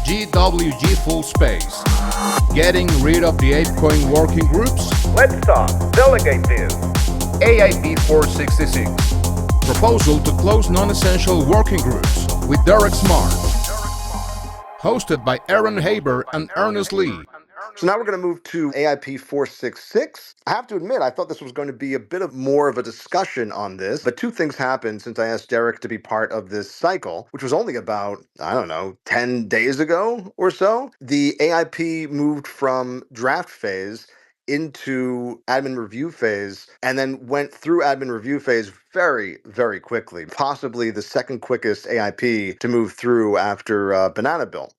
GWG full space. Getting rid of the ApeCoin working groups? Let's talk. Delegate this. AIP-466. Proposal to close non-essential working groups with Derek Smart. Hosted by Aaron Haber and Ernest Lee. So now we're going to move to AIP-466. I have to admit, I thought this was going to be a bit of more of a discussion on this, but two things happened since I asked Derek to be part of this cycle, which was only about, 10 days ago or so. The AIP moved from draft phase into admin review phase and then went through admin review phase very, very quickly, possibly the second quickest AIP to move through after Banana Bill.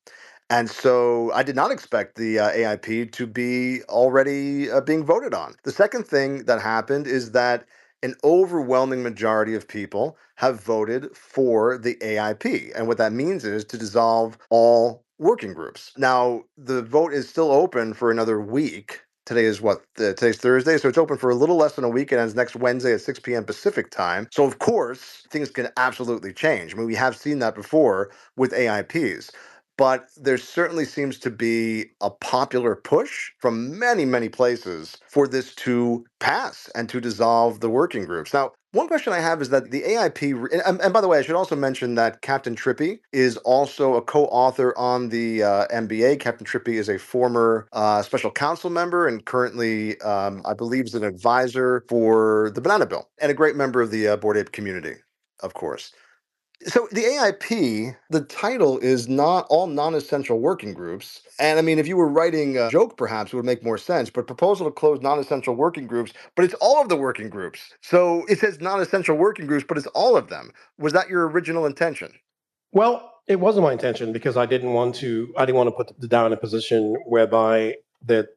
And so I did not expect the AIP to be already being voted on. The second thing that happened is that an overwhelming majority of people have voted for the AIP. And what that means is to dissolve all working groups. Now, the vote is still open for another week. Today is today's Thursday, so it's open for a little less than a week and ends next Wednesday at 6 p.m. Pacific time. So, of course, things can absolutely change. I mean, we have seen that before with AIPs. But there certainly seems to be a popular push from many, many places for this to pass and to dissolve the working groups. Now, one question I have is that the AIP, and by the way, I should also mention that Captain Trippy is also a co-author on the MBA. Captain Trippy is a former special council member and currently, I believe, is an advisor for the Banana Bill and a great member of the Bored Ape community, of course. So the AIP, the title is not all non-essential working groups. And I mean, if you were writing a joke, perhaps it would make more sense. But proposal to close non-essential working groups, but it's all of the working groups. So it says non-essential working groups, but it's all of them. Was that your original intention? Well, it wasn't my intention because I didn't want to put the DAO in a position whereby that,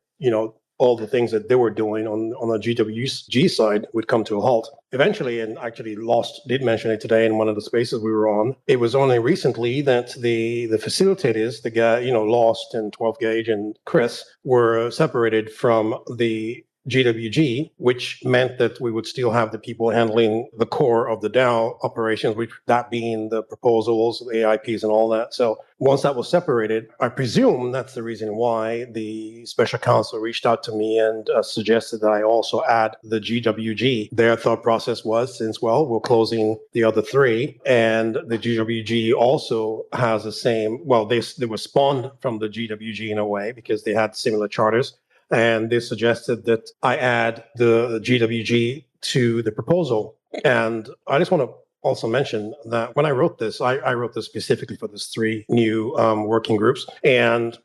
all the things that they were doing on the GWG side would come to a halt eventually. And actually, Lost did mention it today in one of the spaces we were on. It was only recently that the facilitators, the guy, Lost and 12 Gauge and Chris, were separated from the GWG, which meant that we would still have the people handling the core of the DAO operations, which that being the proposals, the AIPs, and all that. So once that was separated, I presume that's the reason why the special counsel reached out to me and suggested that I also add the GWG. Their thought process was, since, we're closing the other three, and the GWG also has the same, they were spawned from the GWG in a way because they had similar charters. And they suggested that I add the GWG to the proposal. And I just want to also mention that when I wrote this, I wrote this specifically for these three new working groups. And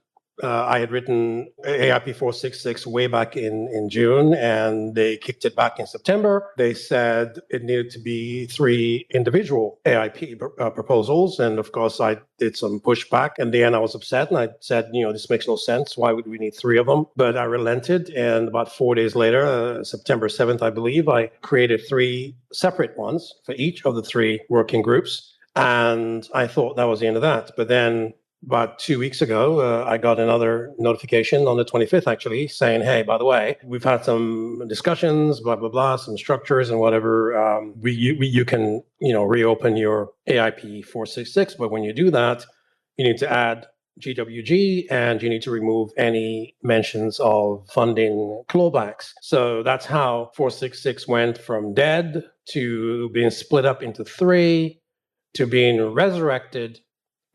I had written AIP-466 way back in June, and they kicked it back in September. They said it needed to be three individual AIP proposals. And of course, I did some pushback. In the end, I was upset, and I said, this makes no sense. Why would we need three of them? But I relented. And about 4 days later, September 7th, I believe, I created three separate ones for each of the three working groups. And I thought that was the end of that. But then about 2 weeks ago, I got another notification on the 25th, actually, saying, hey, by the way, we've had some discussions, blah, blah, blah, some structures and whatever. You can, reopen your AIP 466. But when you do that, you need to add GWG and you need to remove any mentions of funding clawbacks. So that's how 466 went from dead to being split up into three to being resurrected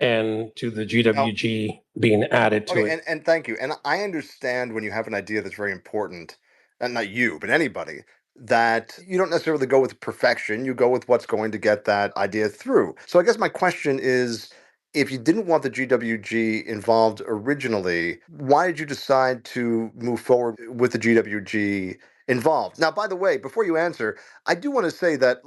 and to the GWG being added to it. And thank you. And I understand when you have an idea that's very important, and not you, but anybody, that you don't necessarily go with perfection. You go with what's going to get that idea through. So I guess my question is, if you didn't want the GWG involved originally, why did you decide to move forward with the GWG involved? Now, by the way, before you answer, I do want to say that,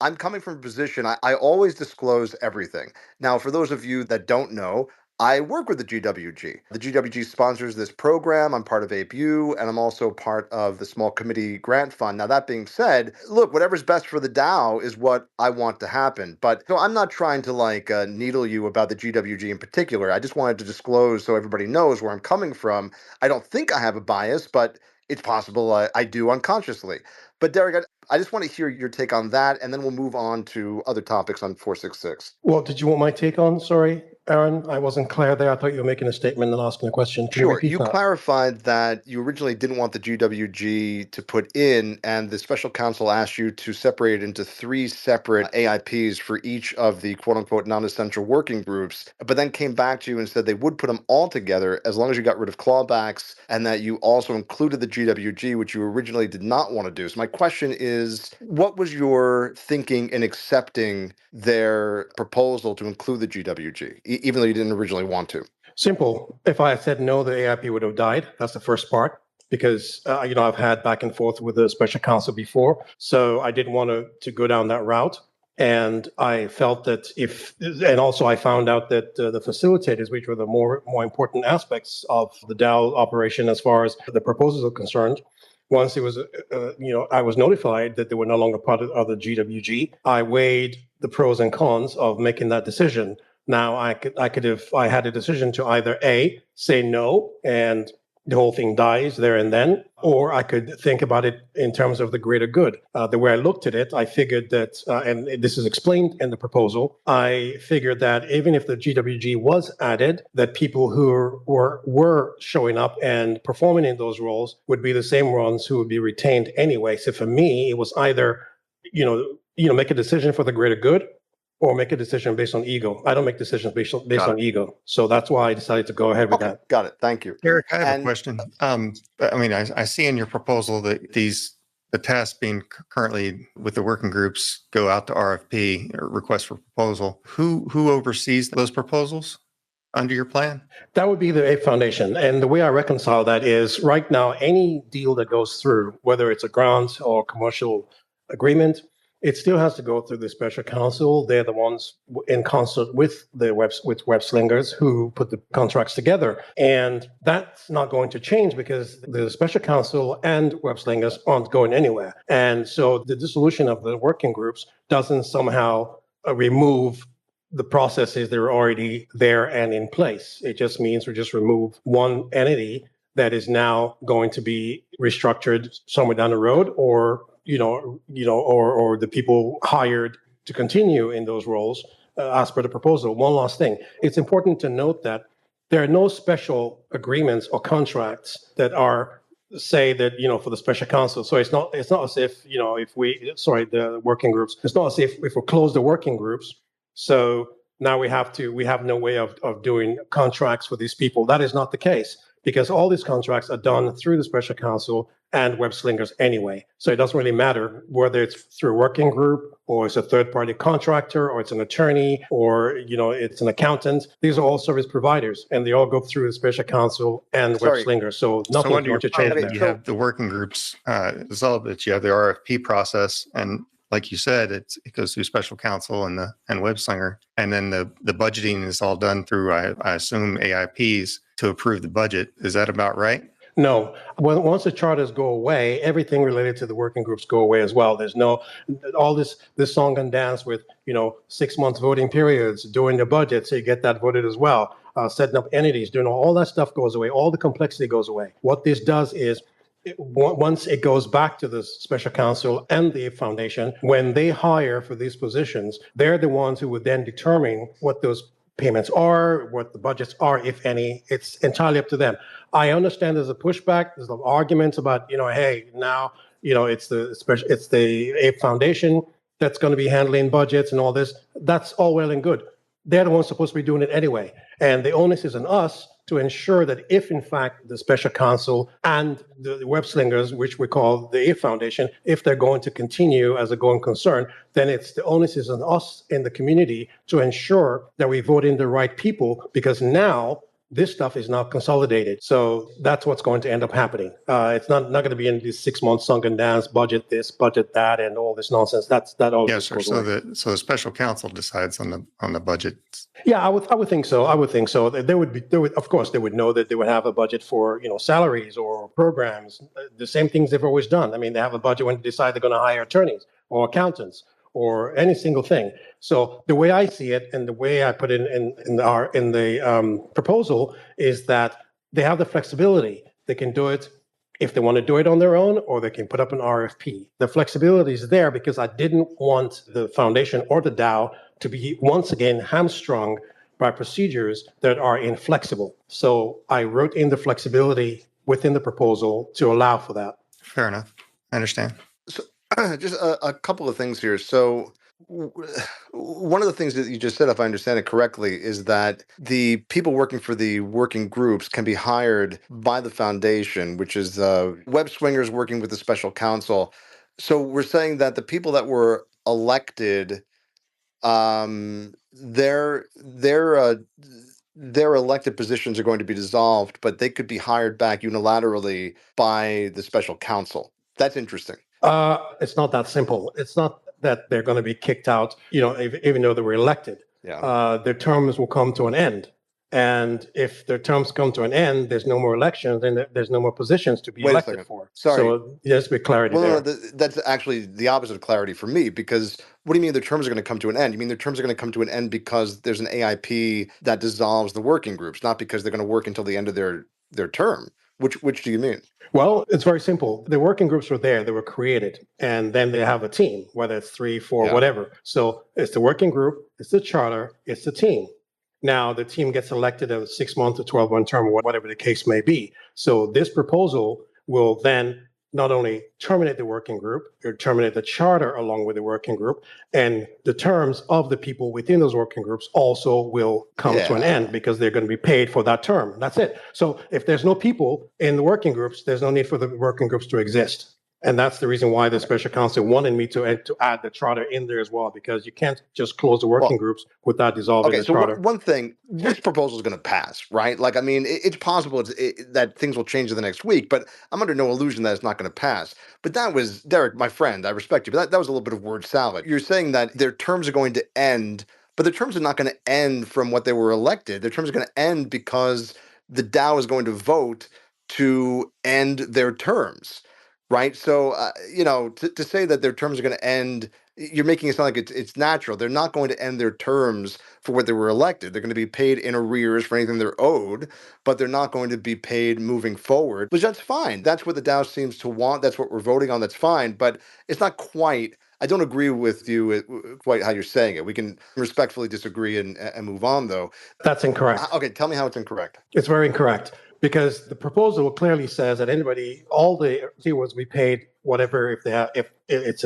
I'm coming from a position, I always disclose everything. Now, for those of you that don't know, I work with the GWG. The GWG sponsors this program. I'm part of APU, and I'm also part of the Small Committee Grant Fund. Now, that being said, look, whatever's best for the DAO is what I want to happen. But so I'm not trying to needle you about the GWG in particular. I just wanted to disclose so everybody knows where I'm coming from. I don't think I have a bias, but it's possible I do unconsciously. But Derek, I just want to hear your take on that, and then we'll move on to other topics on 466. Well, did you want my take on? Sorry, Aaron, I wasn't clear there. I thought you were making a statement and asking a question. Can you Sure. repeat You that? clarified that you originally didn't want the GWG to put in, and the special counsel asked you to separate it into 3 separate AIPs for each of the quote unquote non essential working groups, but then came back to you and said they would put them all together as long as you got rid of clawbacks and that you also included the GWG, which you originally did not want to do. So, my question is, what was your thinking in accepting their proposal to include the GWG, even though you didn't originally want to? Simple. If I had said no, the AIP would have died. That's the first part. Because I've had back and forth with the special counsel before, so I didn't want to go down that route. And I felt that and also I found out that the facilitators, which were the more important aspects of the DAO operation as far as the proposals are concerned, once it was, I was notified that they were no longer part of the GWG, I weighed the pros and cons of making that decision. Now I had a decision to either A, say no and the whole thing dies there and then, or I could think about it in terms of the greater good. The way I looked at it, I figured that, and this is explained in the proposal, I figured that even if the GWG was added, that people who were showing up and performing in those roles would be the same ones who would be retained anyway. So for me, it was either, make a decision for the greater good, or make a decision based on ego. I don't make decisions based on ego. So that's why I decided to go ahead with that. Got it. Thank you. Eric, I have a question. I see in your proposal that the tasks being currently with the working groups go out to RFP, or request for proposal. Who oversees those proposals under your plan? That would be the APE Foundation. And the way I reconcile that is right now, any deal that goes through, whether it's a grant or commercial agreement, it still has to go through the special counsel. They're the ones in concert with web slingers who put the contracts together. And that's not going to change because the special counsel and web slingers aren't going anywhere. And so the dissolution of the working groups doesn't somehow remove the processes that are already there and in place. It just means we just remove one entity that is now going to be restructured somewhere down the road, or the people hired to continue in those roles as per the proposal. One last thing. It's important to note that there are no special agreements or contracts that are say that, for the special counsel. So it's not as if, the working groups, it's not as if we close the working groups. So now we have no way of doing contracts for these people. That is not the case, because all these contracts are done through the special counsel and web slingers anyway. So it doesn't really matter whether it's through a working group or it's a third-party contractor or it's an attorney or, it's an accountant. These are all service providers and they all go through the special counsel and web slingers. So nothing's going to change there. You have the working groups dissolved, that you have the RFP process, and like you said, it goes through special counsel and web slinger, and then the budgeting is all done through, I assume, AIPs to approve the budget. Is that about right? No. Once the charters go away, everything related to the working groups go away as well. There's no all this song and dance with 6 months voting periods, doing the budget, so you get that voted as well. Setting up entities, doing all that stuff goes away. All the complexity goes away. What this does is, once it goes back to the special counsel and the APE Foundation, when they hire for these positions, they're the ones who would then determine what those payments are, what the budgets are, if any. It's entirely up to them. I understand there's a pushback. There's arguments about, hey, now, it's the APE Foundation that's going to be handling budgets and all this. That's all well and good. They're the ones supposed to be doing it anyway. And the onus is on us to ensure that if, in fact, the special counsel and the web slingers, which we call the APE Foundation, if they're going to continue as a going concern, then the onus is on us in the community to ensure that we vote in the right people, because now this stuff is now consolidated. So that's what's going to end up happening. It's not going to be in this 6 month song and dance, budget this, budget that, and all this nonsense. That all. Yes, sir. So the special counsel decides on the budget. Yeah, I would think so. They would, of course, they would know that they would have a budget for salaries or programs, the same things they've always done. I mean, they have a budget when they decide they're going to hire attorneys or accountants or any single thing. So the way I see it, and the way I put it in the proposal, is that they have the flexibility. They can do it if they want to do it on their own, or they can put up an RFP. The flexibility is there because I didn't want the foundation or the DAO to be once again hamstrung by procedures that are inflexible. So I wrote in the flexibility within the proposal to allow for that. Fair enough. I understand. So, just a couple of things here. So, one of the things that you just said, if I understand it correctly, is that the people working for the working groups can be hired by the foundation, which is web swingers working with the special counsel. So, we're saying that the people that were elected, their elected positions are going to be dissolved, but they could be hired back unilaterally by the special counsel. That's interesting. It's not that simple. It's not that they're going to be kicked out, even though they were elected. Yeah. Their terms will come to an end. And if their terms come to an end, there's no more elections, then there's no more positions to be Wait a elected second. for. Sorry. So there's be clarity Well, there. no, that's actually the opposite of clarity for me, because what do you mean their terms are going to come to an end? You mean their terms are going to come to an end because there's an AIP that dissolves the working groups, not because they're going to work until the end of their term? Which do you mean? Well, it's very simple. The working groups were there, they were created, and then they have a team, whether it's 3, 4, Yeah. whatever. So it's the working group, it's the charter, it's the team. Now the team gets elected a 6-month or 12-month term, or whatever the case may be. So this proposal will then not only terminate the working group, or terminate the charter along with the working group, and the terms of the people within those working groups also will come to an Yeah. end because they're going to be paid for that term. That's it. So if there's no people in the working groups, there's no need for the working groups to exist. And that's the reason why the special counsel wanted me to add the charter in there as well, because you can't just close the working groups without dissolving Okay, the so charter. one thing, this proposal is going to pass, right? Like, I mean, it's possible that things will change in the next week, but I'm under no illusion that it's not going to pass. But that was, Derek, my friend, I respect you, but that was a little bit of word salad. You're saying that their terms are going to end, but their terms are not going to end from what they were elected. Their terms are going to end because the DAO is going to vote to end their terms, right? So, to say that their terms are going to end, you're making it sound like it's natural. They're not going to end their terms for what they were elected. They're going to be paid in arrears for anything they're owed, but they're not going to be paid moving forward, which that's fine. That's what the DAO seems to want. That's what we're voting on. That's fine, but it's not quite. I don't agree with you quite how you're saying it. We can respectfully disagree and move on, though. That's incorrect. Okay, tell me how it's incorrect. It's very incorrect, because the proposal clearly says that all the zeros we paid whatever, if it's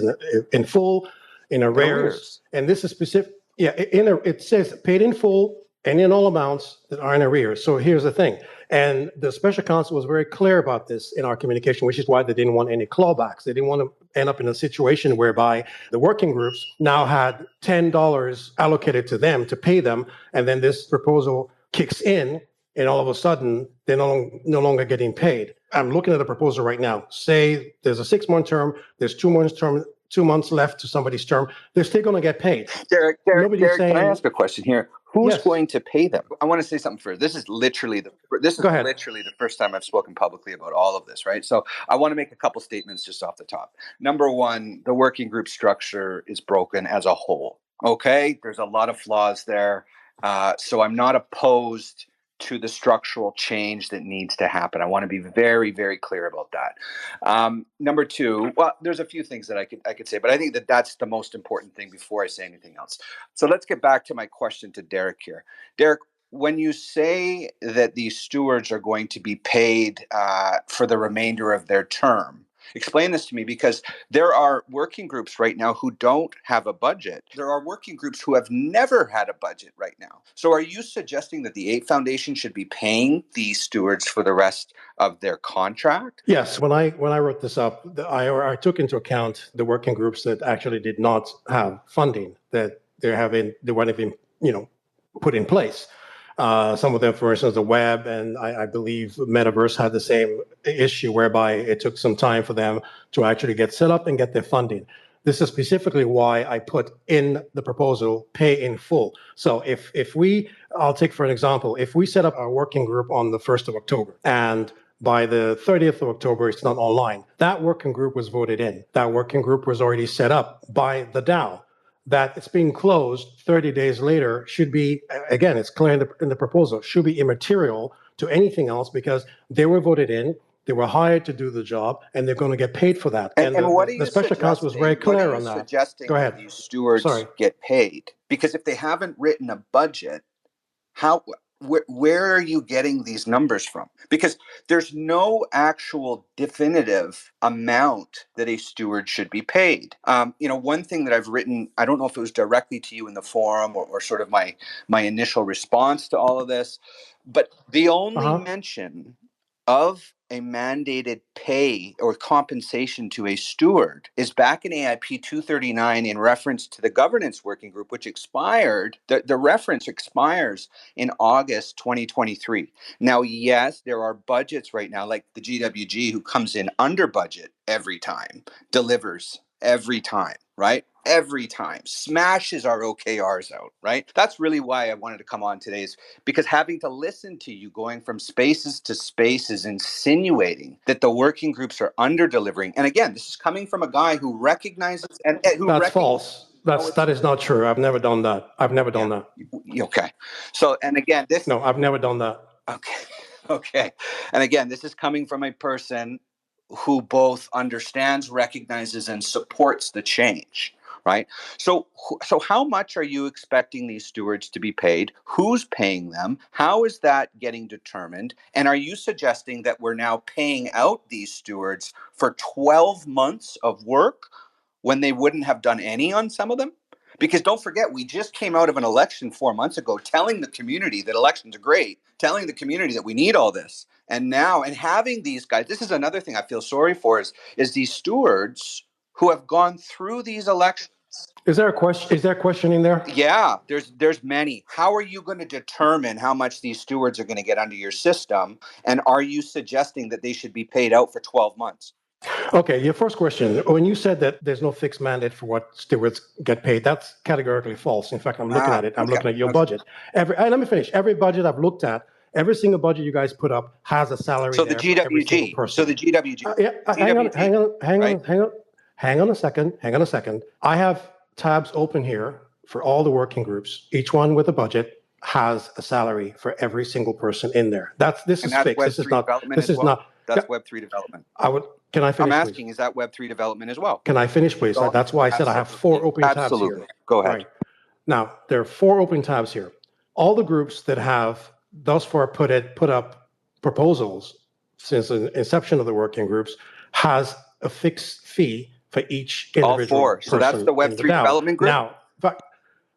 in full, in arrears, and this is specific. Yeah, it says paid in full and in all amounts that are in arrears. So here's the thing, and the special counsel was very clear about this in our communication, which is why they didn't want any clawbacks. They didn't want to end up in a situation whereby the working groups now had $10 allocated to them to pay them, and then this proposal kicks in, and all of a sudden they're no longer getting paid. I'm looking at a proposal right now. Say there's a 6-month term, there's 2 months left to somebody's term, they're still going to get paid. Derek, Nobody's saying, can I ask a question here? Who's Yes. going to pay them? I want to say something first. This is literally the Go ahead. first time I've spoken publicly about all of this, right? So I want to make a couple statements just off the top. Number one, the working group structure is broken as a whole. Okay, there's a lot of flaws there. So I'm not opposed to the structural change that needs to happen. I want to be very, very clear about that. Number two, well, there's a few things that I could say, but I think that that's the most important thing before I say anything else. So let's get back to my question to Derek here. Derek, when you say that these stewards are going to be paid for the remainder of their term, explain this to me, because there are working groups right now who don't have a budget. There are working groups who have never had a budget right now. So are you suggesting that the APE Foundation should be paying these stewards for the rest of their contract? Yes, when I wrote this up, I took into account the working groups that actually did not have funding, that they weren't even put in place. Some of them, for instance, the web, and I believe Metaverse had the same issue, whereby it took some time for them to actually get set up and get their funding. This is specifically why I put in the proposal pay in full. So I'll take for an example, if we set up our working group on the 1st of October and by the 30th of October, it's not online, that working group was voted in. That working group was already set up by the DAO. That it's being closed 30 days later should be, again, it's clear in the proposal, should be immaterial to anything else, because they were voted in. They were hired to do the job, and they're going to get paid for that. And what are you the special counsel was very suggesting? What clear are on you that. suggesting Go that ahead. these stewards Sorry. get paid? Because if they haven't written a budget, where are you getting these numbers from? Because there's no actual definitive amount that a steward should be paid. One thing that I've written, I don't know if it was directly to you in the forum or sort of my initial response to all of this, but the only mention of a mandated pay or compensation to a steward is back in AIP 239 in reference to the governance working group, which expired. The reference expires in August 2023. Now, yes, there are budgets right now, like the GWG, who comes in under budget every time, delivers every time, right? Every time, smashes our OKRs out, right? That's really why I wanted to come on today, is because having to listen to you going from spaces to spaces, insinuating that the working groups are under delivering. And again, this is coming from a guy who recognizes and who That's false. That is not true. I've never done that. I've never done that. Okay. So, and again, this. No, I've never done that. Okay. Okay. And again, this is coming from a person who both understands, recognizes, and supports the change. Right. So how much are you expecting these stewards to be paid? Who's paying them? How is that getting determined? And are you suggesting that we're now paying out these stewards for 12 months of work when they wouldn't have done any on some of them? Because don't forget, we just came out of an election 4 months ago telling the community that elections are great, telling the community that we need all this. And now, and having these guys, this is another thing I feel sorry for, is these stewards who have gone through these elections. Is there a question? Is there a question in there? Yeah, there's many. How are you going to determine how much these stewards are going to get under your system? And are you suggesting that they should be paid out for 12 months? Okay, your first question, when you said that there's no fixed mandate for what stewards get paid, that's categorically false. In fact, I'm looking at it. I'm looking at your budget. Let me finish. Every budget I've looked at, every single budget you guys put up has a salary. So the GWG. So the GWG. Hang on a second. I have tabs open here for all the working groups. Each one with a budget has a salary for every single person in there. This is fixed. This is not. This is not. That's Web3 development. Can I finish? I'm asking, is that Web3 development as well? Can I finish, please? That's why I said I have 4 open tabs here. Go ahead. Right. Now, there are 4 open tabs here. All the groups that have thus far put up proposals since the inception of the working groups has a fixed fee for each individual. All 4. So that's the Web3 development group? Now,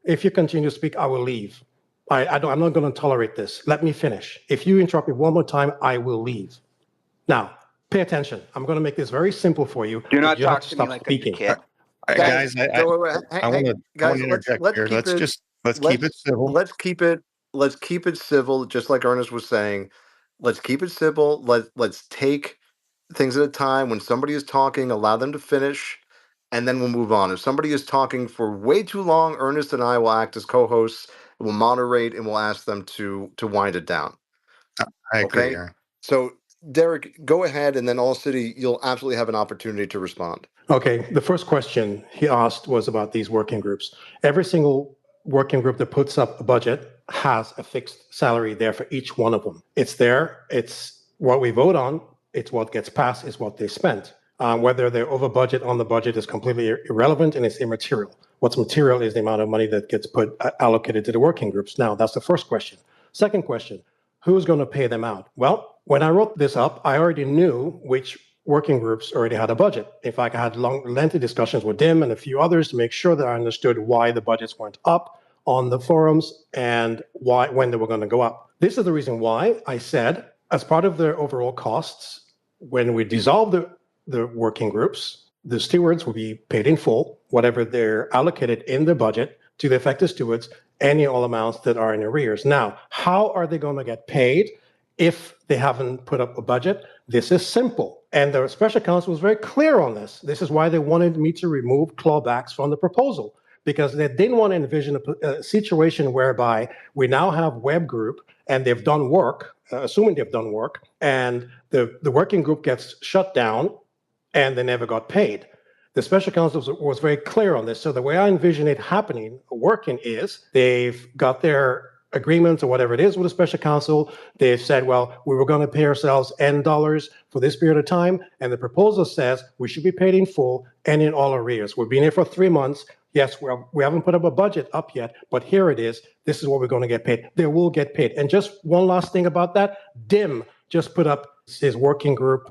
if you continue to speak, I will leave. I'm not going to tolerate this. Let me finish. If you interrupt me one more time, I will leave. Now, pay attention. I'm going to make this very simple for you. Do not talk to me like a kid. Guys, I want to interject here. Let's keep it civil. Let's keep it civil, just like Ernest was saying. Let's keep it civil. Let's take things at a time. When somebody is talking, allow them to finish, and then we'll move on. If somebody is talking for way too long, Ernest and I will act as co-hosts. We'll moderate and we'll ask them to wind it down. I agree. Okay? So, Derek, go ahead, and then All City, you'll absolutely have an opportunity to respond. Okay, the first question he asked was about these working groups. Every single working group that puts up a budget has a fixed salary there for each one of them. It's there. It's what we vote on. It's what gets passed. It's what they spent. Whether they're over budget on the budget is completely irrelevant, and it's immaterial. What's material is the amount of money that gets allocated to the working groups. Now, that's the first question. Second question, who's going to pay them out? Well, when I wrote this up, I already knew which working groups already had a budget. In fact, I had lengthy discussions with them and a few others to make sure that I understood why the budgets went up on the forums and when they were going to go up. This is the reason why I said, as part of their overall costs, when we dissolve the working groups, the stewards will be paid in full, whatever they're allocated in the budget to the affected stewards, any all amounts that are in arrears. Now, how are they going to get paid if they haven't put up a budget? This is simple. And the special counsel was very clear on this. This is why they wanted me to remove clawbacks from the proposal, because they didn't want to envision a situation whereby we now have Web Group and they've done work, assuming they've done work, and the working group gets shut down and they never got paid. The special counsel was very clear on this. So the way I envision it happening, working, is they've got their agreements or whatever it is with the special counsel. They've said, well, we were going to pay ourselves N dollars for this period of time. And the proposal says we should be paid in full and in all arrears. We've been here for 3 months. Yes, we haven't put up a budget up yet, but here it is. This is what we're going to get paid. They will get paid. And just one last thing about that, DIM just put up his working group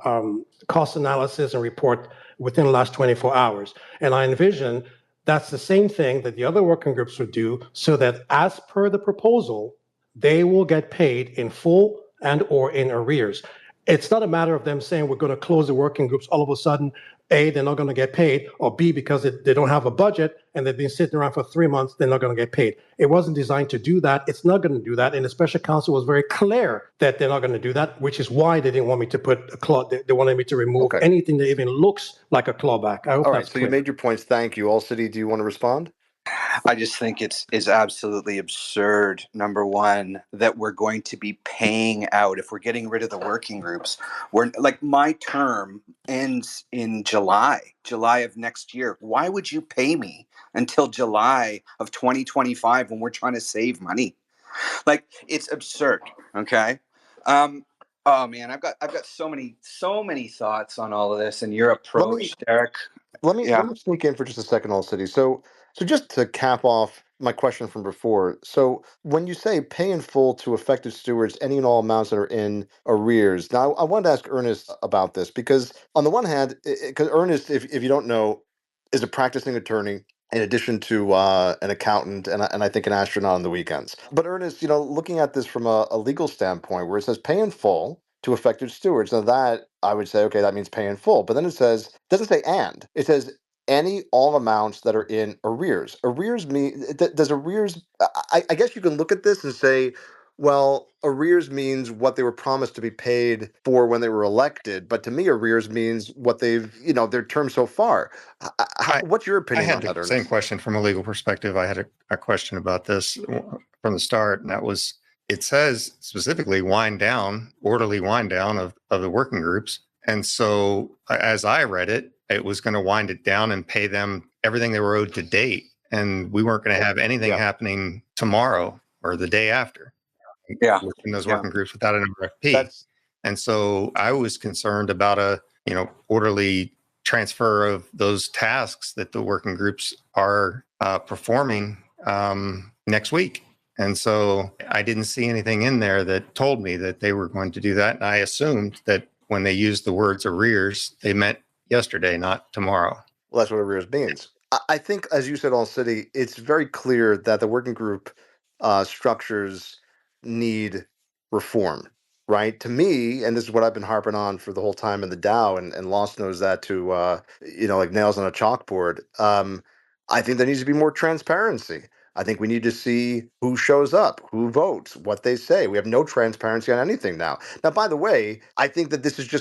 cost analysis and report within the last 24 hours. And I envision that's the same thing that the other working groups would do, so that as per the proposal, they will get paid in full and or in arrears. It's not a matter of them saying we're going to close the working groups all of a sudden. A, they're not going to get paid, or B, because they don't have a budget and they've been sitting around for 3 months, they're not going to get paid. It wasn't designed to do that. It's not going to do that. And the special counsel was very clear that they're not going to do that, which is why they didn't want me to put a claw. They wanted me to remove anything that even looks like a clawback. I hope All right, that's so clear. you made your points. Thank you. All City, do you want to respond? I just think it's absolutely absurd, number one, that we're going to be paying out if we're getting rid of the working groups. We're like, my term ends in July of next year. Why would you pay me until July of 2025 when we're trying to save money? Like, it's absurd. Okay. Oh man, I've got so many thoughts on all of this and your approach, Derek. Let me sneak in for just a second, All City. So just to cap off my question from before. So when you say pay in full to affected stewards any and all amounts that are in arrears. Now I wanted to ask Ernest about this because on the one hand, because Ernest, if you don't know, is a practicing attorney in addition to an accountant and I think an astronaut on the weekends. But Ernest, looking at this from a legal standpoint where it says pay in full to affected stewards. Now that I would say, okay, that means pay in full. But then doesn't say and. It says any all amounts that are in arrears. Arrears mean does arrears? I guess you can look at this and say, well, arrears means what they were promised to be paid for when they were elected. But to me, arrears means what they've their term so far. What's your I opinion on had that, the Ernest? same question from a legal perspective. I had a question about this from the start, and that was, it says specifically orderly wind down of the working groups. And so as I read it, it was going to wind it down and pay them everything they were owed to date. And we weren't going to have anything happening tomorrow or the day after. In those working groups without an RFP. And so I was concerned about a, orderly transfer of those tasks that the working groups are performing next week. And so I didn't see anything in there that told me that they were going to do that. And I assumed that when they used the words arrears, they meant yesterday, not tomorrow. Well, that's what arrears means. I think, as you said, All City, it's very clear that the working group structures need reform, right? To me, and this is what I've been harping on for the whole time in the Dow, and Lost knows that to, like nails on a chalkboard. I think there needs to be more transparency. I think we need to see who shows up, who votes, what they say. We have no transparency on anything now. Now, by the way, I think that this is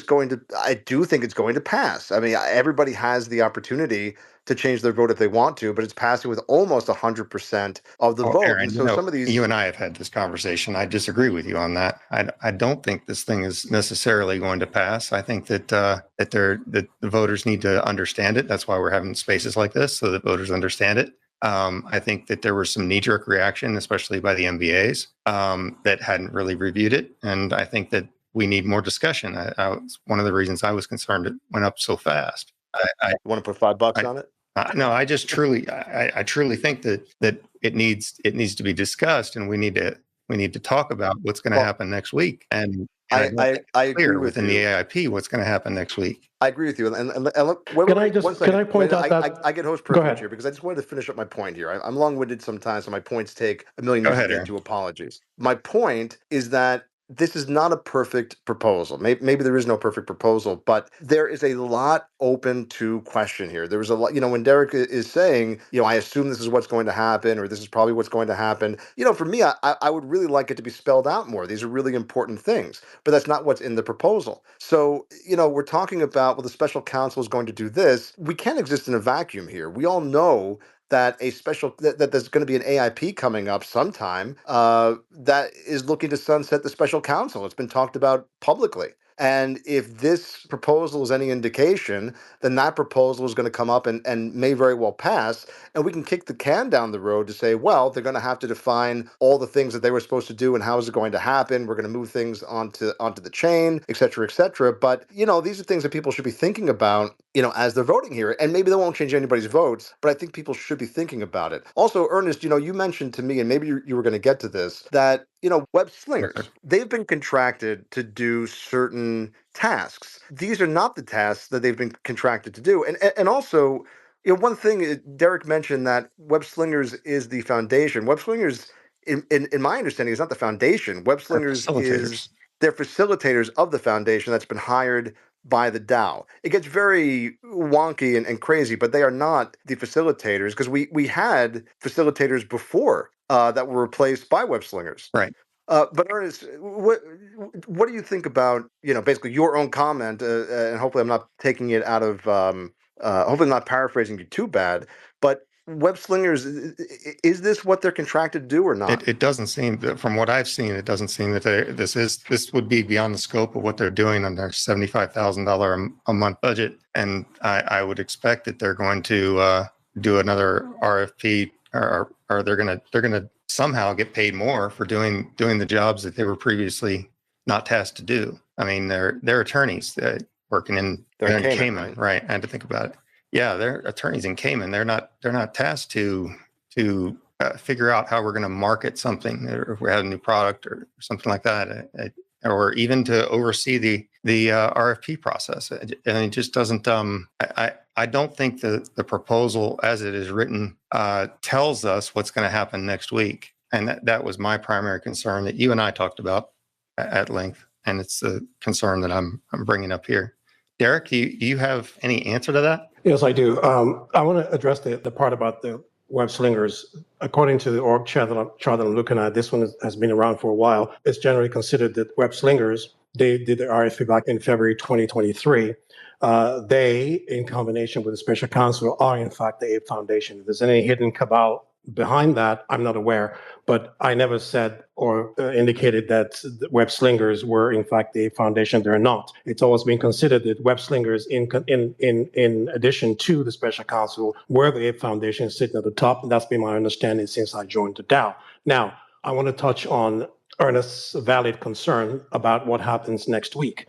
I do think it's going to pass. I mean, everybody has the opportunity to change their vote if they want to, but it's passing with almost 100% of the vote. Aaron, and so some of these... You and I have had this conversation. I disagree with you on that. I don't think this thing is necessarily going to pass. I think that that the voters need to understand it. That's why we're having spaces like this, so that voters understand it. I think that there was some knee-jerk reaction, especially by the MBAs, that hadn't really reviewed it. And I think that we need more discussion. It's one of the reasons I was concerned it went up so fast. I want to put $5 on it? No, I just truly think that it needs to be discussed, and we need to talk about what's going to happen next week. And I agree with within the AIP what's going to happen next week. I agree with you. And can I point out that I get host privilege here because I just wanted to finish up my point here. I'm long-winded sometimes, so my points take a million years to get to. Apologies. My point is that this is not a perfect proposal. Maybe there is no perfect proposal, but there is a lot open to question here. There was a lot, when Derek is saying, I assume this is what's going to happen, or this is probably what's going to happen. For me, I would really like it to be spelled out more. These are really important things, but that's not what's in the proposal. So, we're talking about, well, the special counsel is going to do this. We can't exist in a vacuum here. We all know that that there's going to be an AIP coming up sometime that is looking to sunset the special counsel. It's been talked about publicly. And if this proposal is any indication, then that proposal is going to come up and may very well pass. And we can kick the can down the road to say, well, they're going to have to define all the things that they were supposed to do and how is it going to happen. We're going to move things onto the chain, et cetera, et cetera. But, these are things that people should be thinking about, as they're voting here. And maybe they won't change anybody's votes, but I think people should be thinking about it. Also, Ernest, you mentioned to me, and maybe you were going to get to this, that, web slingers, they've been contracted to do certain tasks. These are not the tasks that they've been contracted to do. And also, one thing Derek mentioned that web slingers is the foundation. Web slingers, in my understanding, is not the foundation. Web slingers is they're facilitators of the foundation that's been hired by the DAO. It gets very wonky and crazy, but they are not the facilitators, because we had facilitators before that were replaced by web slingers. Right. But Ernest, what do you think about basically your own comment? And hopefully, I'm not taking it out of. Hopefully, I'm not paraphrasing you too bad. But web slingers, is this what they're contracted to do or not? It doesn't seem, from what I've seen, it doesn't seem that this would be beyond the scope of what they're doing on their $75,000 a month budget. And I would expect that they're going to do another RFP, or they're going to somehow get paid more for doing the jobs that they were previously not tasked to do. I mean, they're attorneys working in Cayman, right? I had to think about it. Yeah, they're attorneys in Cayman. They're not tasked to figure out how we're going to market something, or if we have a new product or something like that, or even to oversee the RFP process. And it just doesn't. I don't think the proposal as it is written tells us what's going to happen next week. And that was my primary concern that you and I talked about at length, and it's the concern that I'm bringing up here. Derek, do you have any answer to that? Yes, I do. I want to address the part about the web slingers. According to the org chart that I'm looking at, this one has been around for a while. It's generally considered that web slingers, they did the RFP back in February 2023. They, in combination with the special counsel, are in fact the APE Foundation. If there's any hidden cabal behind that, I'm not aware, but I never said or indicated that the web slingers were in fact the APE Foundation. They're not. It's always been considered that web slingers, in addition to the special counsel, were the APE Foundation sitting at the top, and that's been my understanding since I joined the DAO. Now, I want to touch on Ernest's valid concern about what happens next week.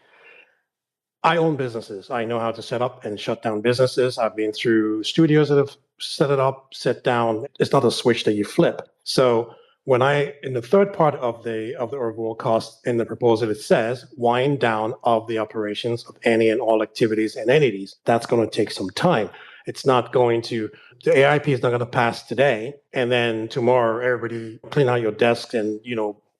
I own businesses. I know how to set up and shut down businesses. I've been through studios that have set it up, set down. It's not a switch that you flip. So when in the third part of the overall cost in the proposal, it says wind down of the operations of any and all activities and entities. That's going to take some time. It's not going to, the AIP is not going to pass today, and then tomorrow everybody clean out your desk and,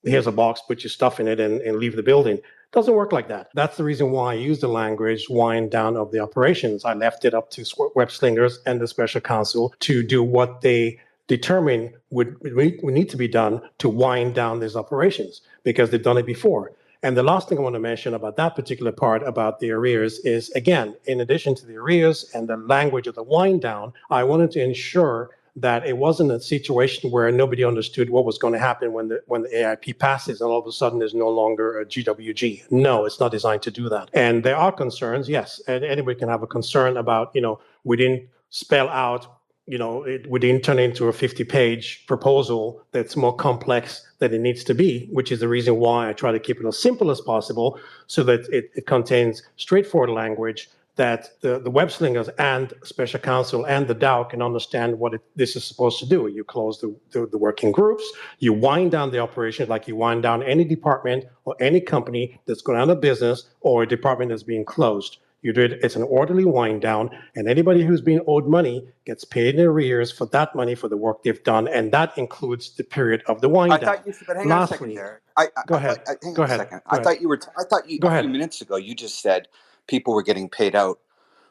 here's a box, put your stuff in it and leave the building. Doesn't work like that. That's the reason why I use the language wind down of the operations. I left it up to web slingers and the special counsel to do what they determine would need to be done to wind down these operations, because they've done it before. And the last thing I want to mention about that particular part about the arrears is, again, in addition to the arrears and the language of the wind down, I wanted to ensure that it wasn't a situation where nobody understood what was going to happen when the AIP passes and all of a sudden there's no longer a GWG. No, it's not designed to do that. And there are concerns, yes, and anybody can have a concern about, we didn't spell out, we didn't turn it into a 50-page proposal that's more complex than it needs to be, which is the reason why I try to keep it as simple as possible so that it contains straightforward language that the web slingers and special counsel and the DAO can understand what this is supposed to do. You close the working groups, you wind down the operation like you wind down any department or any company that's going out of business or a department that's being closed. It's an orderly wind down, and anybody who's been owed money gets paid in arrears for that money for the work they've done, and that includes the period of the wind down. Hang on a second, Derek. Go ahead. Go ahead. I thought a few minutes ago you just said people were getting paid out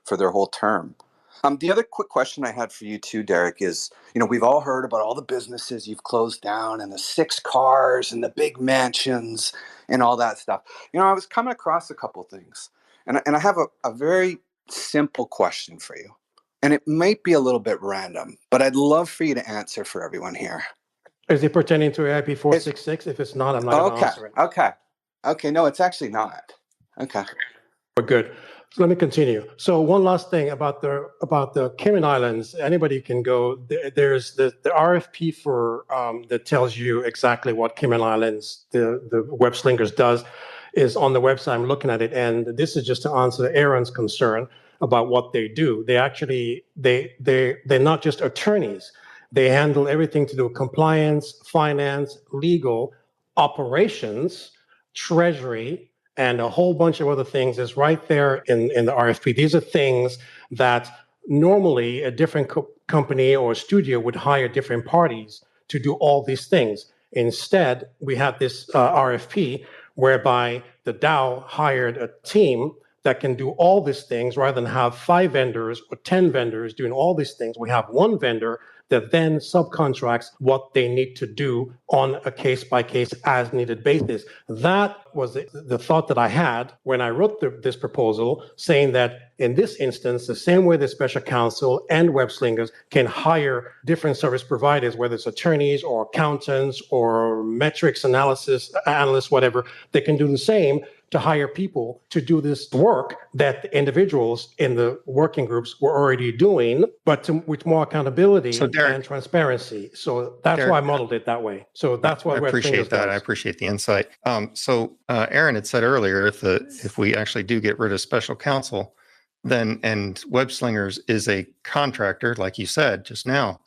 for their whole term. The other quick question I had for you too, Derek, is, we've all heard about all the businesses you've closed down and the 6 cars and the big mansions and all that stuff. I was coming across a couple of things, and I have a very simple question for you. And it might be a little bit random, but I'd love for you to answer for everyone here. Is it pertaining to AIP-466? If it's not, I'm not going to answer it. Okay. No, it's actually not. Okay. We're good. So let me continue. So one last thing about the Cayman Islands. Anybody can go. There's the RFP for that tells you exactly what Cayman Islands, the web slingers does, is on the website. I'm looking at it, and this is just to answer Aaron's concern about what they do. They actually they're not just attorneys. They handle everything to do with compliance, finance, legal, operations, treasury, and a whole bunch of other things is right there in the RFP. These are things that normally a different company or studio would hire different parties to do all these things. Instead, we have this RFP whereby the DAO hired a team that can do all these things rather than have 5 vendors or 10 vendors doing all these things. We have one vendor that then subcontracts what they need to do on a case by case as needed basis. That was the thought that I had when I wrote this proposal, saying that in this instance, the same way the special counsel and web slingers can hire different service providers, whether it's attorneys or accountants or metrics analysis analysts, whatever, they can do the same to hire people to do this work that the individuals in the working groups were already doing, but with more accountability So, Derek, and transparency. So that's Derek, why I modeled it that way. So that's what I Web appreciate Slingers that. does. I appreciate the insight. Aaron had said earlier, if we actually do get rid of special counsel, then and Web Slingers is a contractor, like you said just now,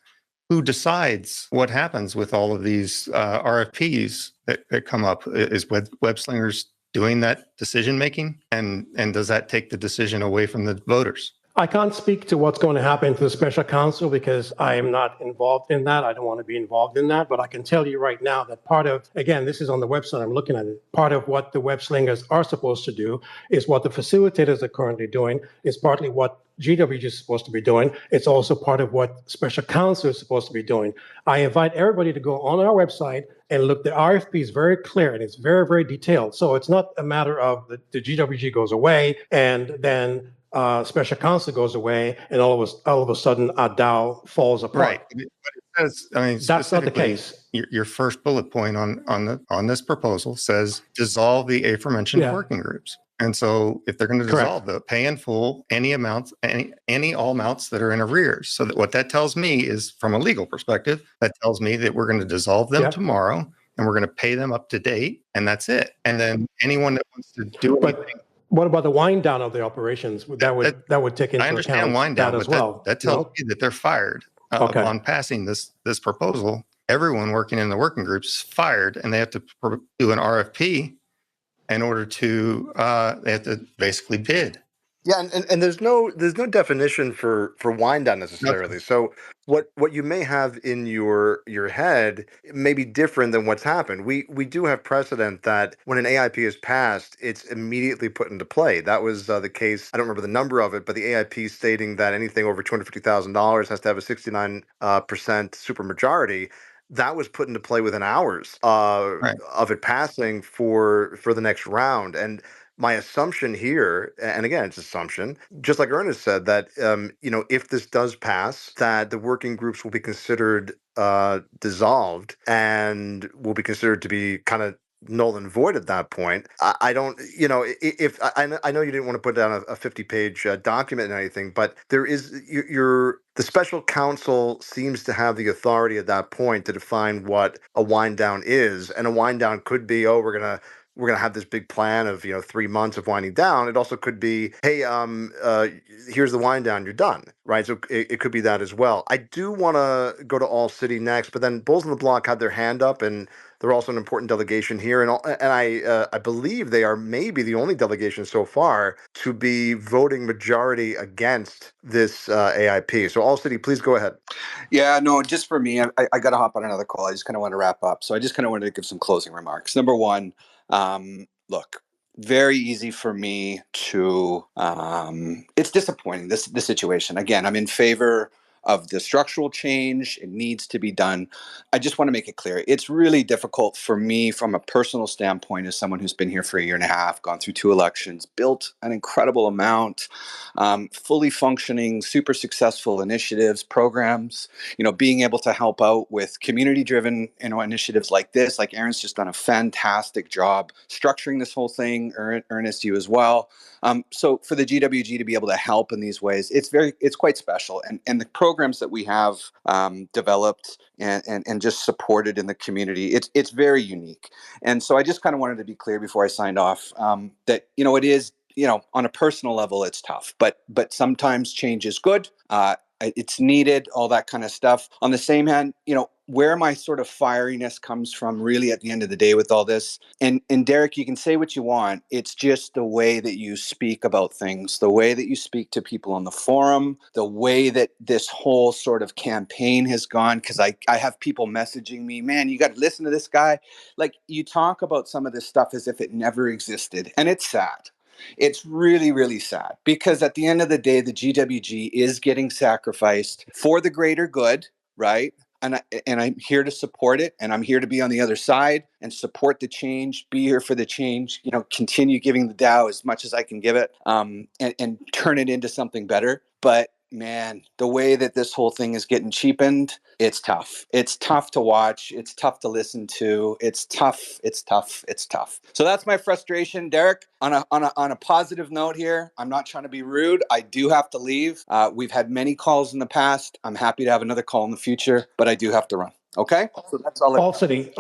who decides what happens with all of these RFPs that come up? Is Web Slingers doing that decision making, and does that take the decision away from the voters? I can't speak to what's going to happen to the special counsel because I am not involved in that. I don't want to be involved in that, but I can tell you right now that part of, again, this is on the website, I'm looking at it, part of what the web slingers are supposed to do is what the facilitators are currently doing, is partly what GWG is supposed to be doing. It's also part of what special counsel is supposed to be doing. I invite everybody to go on our website and look. The RFP is very clear and it's very, very detailed. So it's not a matter of the GWG goes away and then special counsel goes away, and all of a sudden, our DAO falls apart. Right. But it says, I mean, that's not the case. Your first bullet point on this proposal says dissolve the aforementioned working groups. And so, if they're going to dissolve the pay in full any amounts, any all amounts that are in arrears, so that what that tells me is, from a legal perspective, that tells me that we're going to dissolve them tomorrow, and we're going to pay them up to date, and that's it. And then anyone that wants to do anything. What about the wind down of the operations? That would take into account wind down, that as well. That tells me that they're fired upon passing this proposal. Everyone working in the working groups is fired, and they have to do an RFP in order to they have to basically bid. Yeah, and there's no definition for wind down necessarily. Nothing. So what you may have in your head may be different than what's happened. We do have precedent that when an AIP is passed, it's immediately put into play. That was the case. I don't remember the number of it, but the AIP stating that anything over $250,000 has to have a 69% supermajority. That was put into play within hours of it passing for the next round. And my assumption here, and again, it's assumption, just like Ernest said, that if this does pass, that the working groups will be considered dissolved and will be considered to be kind of null and void at that point. I don't, if I know you didn't want to put down a 50-page document and anything, but there is the special counsel seems to have the authority at that point to define what a wind down is, and a wind down could be, we're gonna have this big plan of 3 months of winding down. It also could be, hey, here's the wind down, you're done, right? So it could be that as well. I do want to go to All City next, but then Bulls on the Block had their hand up, and they're also an important delegation here, and I believe they are maybe the only delegation so far to be voting majority against this AIP. So All City, please go ahead. Yeah, no, just for me, I got to hop on another call. I just kind of want to wrap up. So I just kind of wanted to give some closing remarks. Number one, look, very easy for me to, it's disappointing, this situation. Again, I'm in favor of the structural change. It needs to be done. I just want to make it clear. It's really difficult for me from a personal standpoint as someone who's been here for a year and a half, gone through 2 elections, built an incredible amount, fully functioning, super successful initiatives, programs, being able to help out with community-driven, initiatives like this. Like Aaron's just done a fantastic job structuring this whole thing. Ernest, you as well. So for the GWG to be able to help in these ways, it's quite special. And the programs that we have developed and just supported in the community, it's very unique. And so I just kind of wanted to be clear before I signed off that, it is, on a personal level, it's tough, but sometimes change is good. It's needed, all that kind of stuff. On the same hand, where my sort of fieriness comes from really at the end of the day with all this, and Derek, you can say what you want. It's just the way that you speak about things, the way that you speak to people on the forum, the way that this whole sort of campaign has gone. Because I have people messaging me, man, you got to listen to this guy. Like, you talk about some of this stuff as if it never existed. And it's sad. It's really, really sad, because at the end of the day, the GWG is getting sacrificed for the greater good, right? And I'm here to support it, and I'm here to be on the other side and support the change, be here for the change, continue giving the DAO as much as I can give it, and turn it into something better. But man, the way that this whole thing is getting cheapened, it's tough. It's tough to watch. It's tough to listen to. It's tough. It's tough. It's tough. So that's my frustration, Derek. On a positive note here, I'm not trying to be rude. I do have to leave. We've had many calls in the past. I'm happy to have another call in the future, but I do have to run. Okay, so that's all. All City.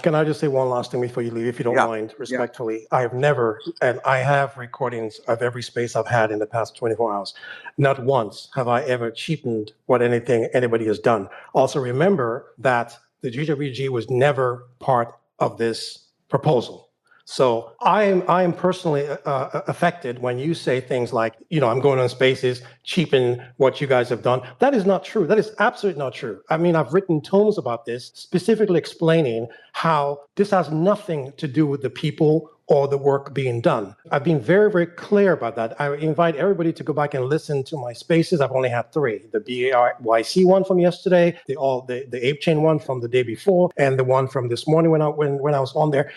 Can I just say one last thing before you leave, if you don't mind, respectfully? I have never, and I have recordings of every space I've had in the past 24 hours. Not once have I ever cheapened anybody has done. Also, remember that the GWG was never part of this proposal. So I am personally affected when you say things like, I'm going on spaces, cheapen what you guys have done. That is not true. That is absolutely not true. I mean, I've written tomes about this, specifically explaining how this has nothing to do with the people or the work being done. I've been very, very clear about that. I invite everybody to go back and listen to my spaces. I've only had 3: the BAYC one from yesterday, the Ape Chain one from the day before, and the one from this morning when I was on there.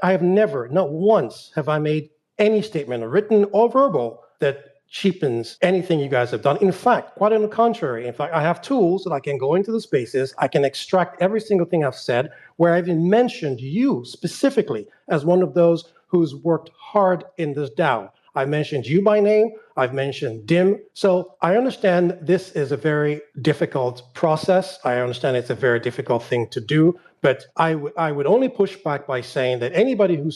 I have never, not once, have I made any statement, written or verbal, that cheapens anything you guys have done. In fact, quite on the contrary. In fact, I have tools that I can go into the spaces. I can extract every single thing I've said, where I've even mentioned you specifically as one of those who's worked hard in this DAO. I mentioned you by name. I've mentioned Dim. So I understand this is a very difficult process. I understand it's a very difficult thing to do. But I would only push back by saying that anybody who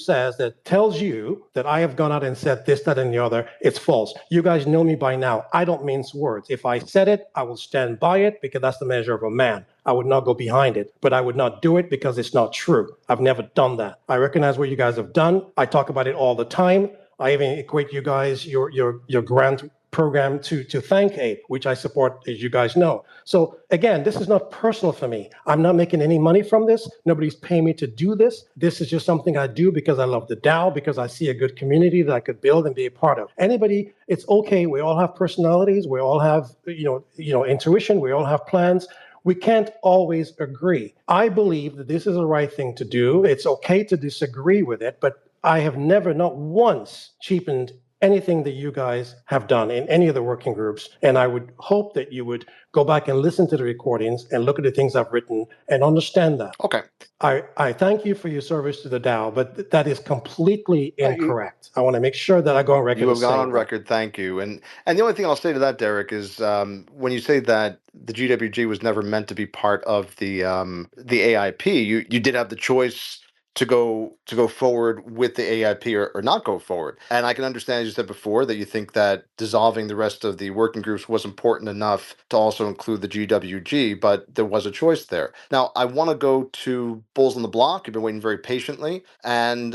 tells you that I have gone out and said this, that, and the other, it's false. You guys know me by now. I don't mince words. If I said it, I will stand by it, because that's the measure of a man. I would not go behind it, but I would not do it because it's not true. I've never done that. I recognize what you guys have done. I talk about it all the time. I even equate you guys, your grant program to Thank Ape, which I support, as you guys know. So again, this is not personal for me. I'm not making any money from this. Nobody's paying me to do this. This is just something I do because I love the DAO, because I see a good community that I could build and be a part of. Anybody, it's okay. We all have personalities. We all have, intuition. We all have plans. We can't always agree. I believe that this is the right thing to do. It's okay to disagree with it, but I have never, not once, cheapened anything that you guys have done in any of the working groups. And I would hope that you would go back and listen to the recordings and look at the things I've written and understand that. Okay. I thank you for your service to the DAO, but that is completely incorrect. I want to make sure that I go on record. You have gone on record. Thank you. And the only thing I'll say to that, Derek, is when you say that the GWG was never meant to be part of the AIP, you did have the choice to go forward with the AIP or not go forward. And I can understand, as you said before, that you think that dissolving the rest of the working groups was important enough to also include the GWG, but there was a choice there. Now, I want to go to Bulls on the Block. You've been waiting very patiently. And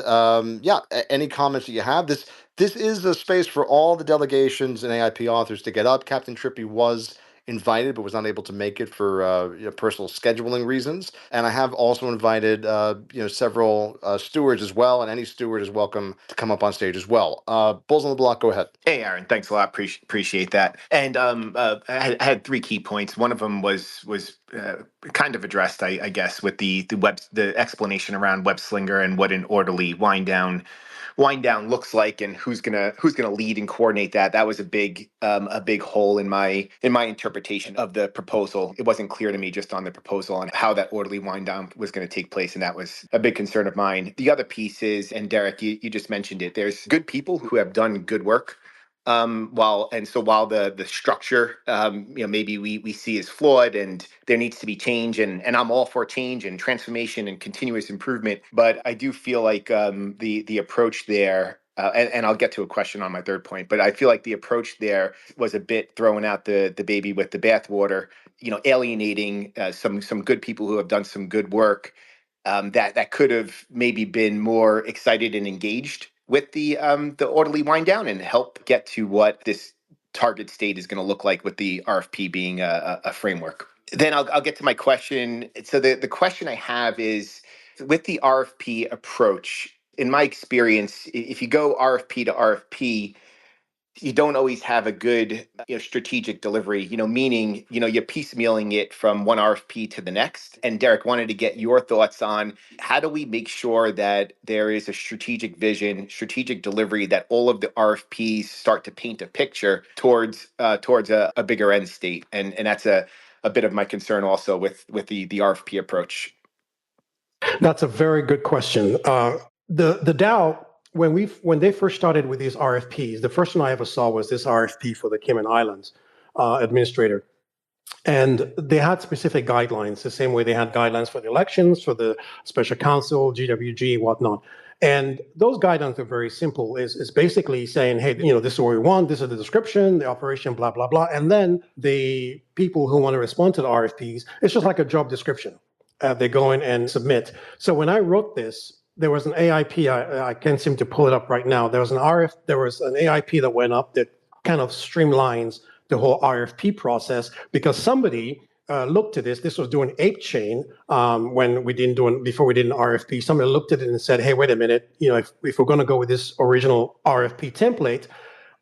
any comments that you have? This is a space for all the delegations and AIP authors to get up. Captain Trippy was invited but was not able to make it for personal scheduling reasons. And I have also invited several stewards as well, and any steward is welcome to come up on stage as well. Bulls on the block, go ahead. Hey, Aaron, thanks a lot. Appreciate that. And I had three key points. One of them was kind of addressed, I guess, with the explanation around web slinger and what an orderly wind down looks like, and who's gonna lead and coordinate that. That was a big hole in my interpretation of the proposal. It wasn't clear to me just on the proposal on how that orderly wind down was going to take place, and that was a big concern of mine. The other piece is, and Derek, you just mentioned it, there's good people who have done good work. While the structure maybe we see is flawed and there needs to be change, and I'm all for change and transformation and continuous improvement, but I do feel like the approach there, and I'll get to a question on my third point, but I feel like the approach there was a bit throwing out the baby with the bathwater, alienating some good people who have done some good work, that could have maybe been more excited and engaged with the orderly wind down and help get to what this target state is going to look like, with the RFP being a framework. Then I'll get to my question. So the question I have is, with the RFP approach, in my experience, if you go RFP to RFP, you don't always have a good strategic delivery, meaning, you're piecemealing it from one RFP to the next. And Derek, wanted to get your thoughts on how do we make sure that there is a strategic vision, strategic delivery, that all of the RFPs start to paint a picture towards a bigger end state. And that's a bit of my concern also with the RFP approach. That's a very good question. The DAO, when they first started with these RFPs, the first one I ever saw was this RFP for the Cayman Islands administrator. And they had specific guidelines, the same way they had guidelines for the elections, for the special counsel, GWG, whatnot. And those guidelines are very simple. It's basically saying, hey, this is what we want, this is the description, the operation, blah, blah, blah. And then the people who want to respond to the RFPs, it's just like a job description. They go in and submit. So when I wrote this, there was an AIP, I can't seem to pull it up right now. There was an AIP that went up that kind of streamlines the whole RFP process, because somebody looked at this. This was doing ApeCoin before we did an RFP. Somebody looked at it and said, hey, wait a minute, if we're going to go with this original RFP template,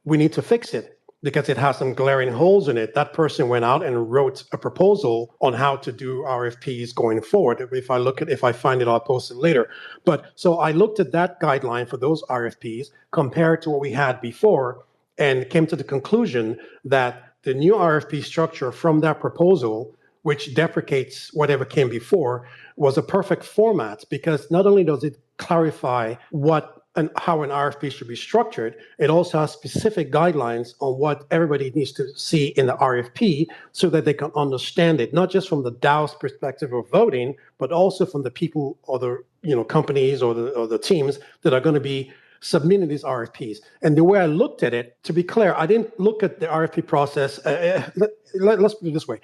we need to fix it because it has some glaring holes in it. That person went out and wrote a proposal on how to do RFPs going forward. If I find it, I'll post it later. But so I looked at that guideline for those RFPs compared to what we had before, and came to the conclusion that the new RFP structure from that proposal, which deprecates whatever came before, was a perfect format, because not only does it clarify how an RFP should be structured, it also has specific guidelines on what everybody needs to see in the RFP so that they can understand it, not just from the DAO's perspective of voting, but also from the people or the companies or the teams that are going to be submitting these RFPs. And the way I looked at it, to be clear, I didn't look at the RFP process. Let's put it this way.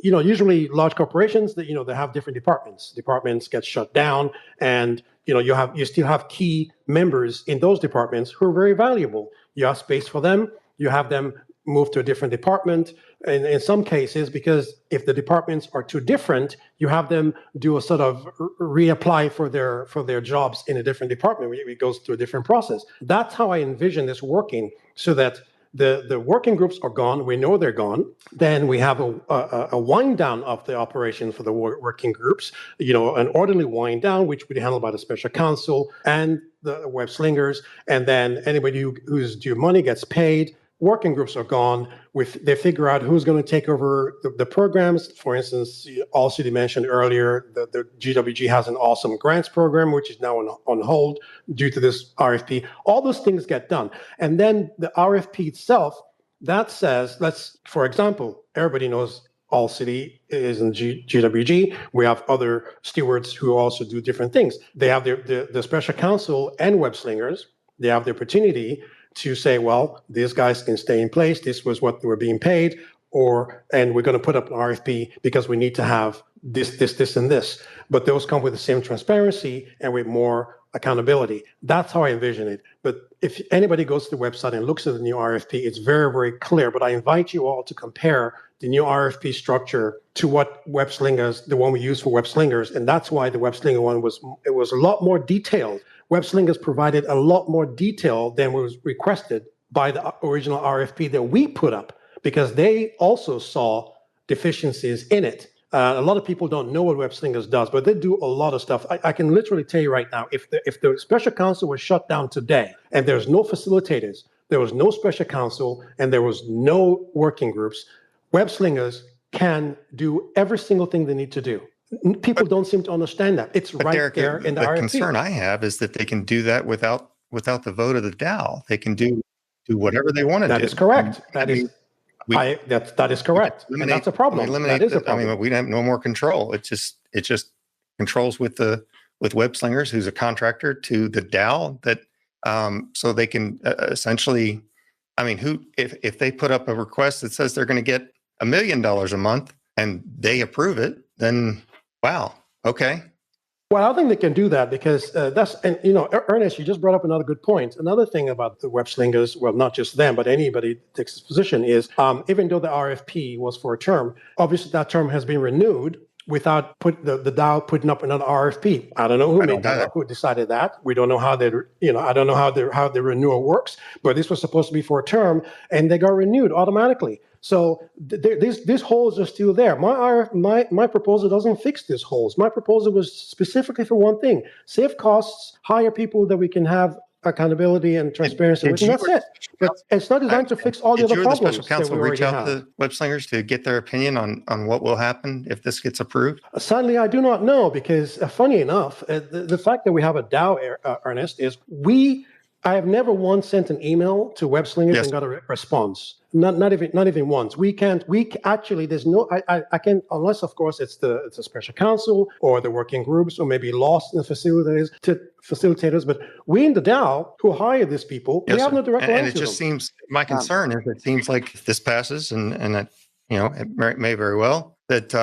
Usually large corporations, they have different departments. Departments get shut down, and you still have key members in those departments who are very valuable. You have space for them. You have them move to a different department. And in some cases, because if the departments are too different, you have them do a sort of reapply for their jobs in a different department. It goes through a different process. That's how I envision this working, so that the working groups are gone. We know they're gone. Then we have a wind down of the operation for the working groups, an orderly wind down, which would be handled by the special counsel and the web slingers. And then anybody who's due money gets paid. Working groups are gone. They figure out who's going to take over the programs. For instance, also you mentioned earlier, the GWG has an awesome grants program, which is now on hold due to this RFP. All those things get done. And then the RFP itself, that says, for example, everybody knows All City is in GWG. We have other stewards who also do different things. They have the special counsel and web slingers. They have the opportunity to say, well, these guys can stay in place. This was what they were being paid, and we're going to put up an RFP because we need to have this, and this. But those come with the same transparency and with more accountability. That's how I envision it. But if anybody goes to the website and looks at the new RFP, it's very, very clear. But I invite you all to compare the new RFP structure to what Web Slingers, the one we use for Web Slingers, and that's why the Web Slinger one was a lot more detailed. Web Slingers provided a lot more detail than was requested by the original RFP that we put up, because they also saw deficiencies in it. A lot of people don't know what Web Slingers does, but they do a lot of stuff. I can literally tell you right now, if the special counsel was shut down today and there's no facilitators, there was no special counsel, and there was no working groups, Web Slingers can do every single thing they need to do. People don't seem to understand that. It's right Derek, there in the the RFP. concern I have is that they can do that without the vote of the DAO. They can do whatever they want to do. That is correct. That is correct. And Eliminate- that's a problem. eliminate That is a the- problem. we have no more control. It just controls with Web Slingers, who's a contractor to the DAO, that so they can essentially, if they put up a request that says they're going to get $1 million a month and they approve it, then wow, okay. Well, I don't think they can do that because Ernest, you just brought up another good point. Another thing about the web slingers, well, not just them, but anybody that takes this position is, even though the RFP was for a term, obviously that term has been renewed without the DAO putting up another RFP. I don't know who decided that. We don't know how I don't know how the renewal works, but this was supposed to be for a term and they got renewed automatically. So these holes are still there. My proposal doesn't fix these holes. My proposal was specifically for one thing: save costs, hire people that we can have accountability and transparency with, and that's it. But it's not designed to fix all the other problems. Did you or the special counsel reach out have. to web slingers to get their opinion on what will happen if this gets approved? Sadly, I do not know, because funny enough, the fact that we have a DAO, Ernest, is I have never once sent an email to web slingers and got a response. Not even once. There's no, I can't, unless of course it's a special counsel or the working groups or maybe lost in the facilitators, but we in the DAO who hire these people, we have no direct line to them. And it just seems, my concern is it seems like if this passes and that, it may very well that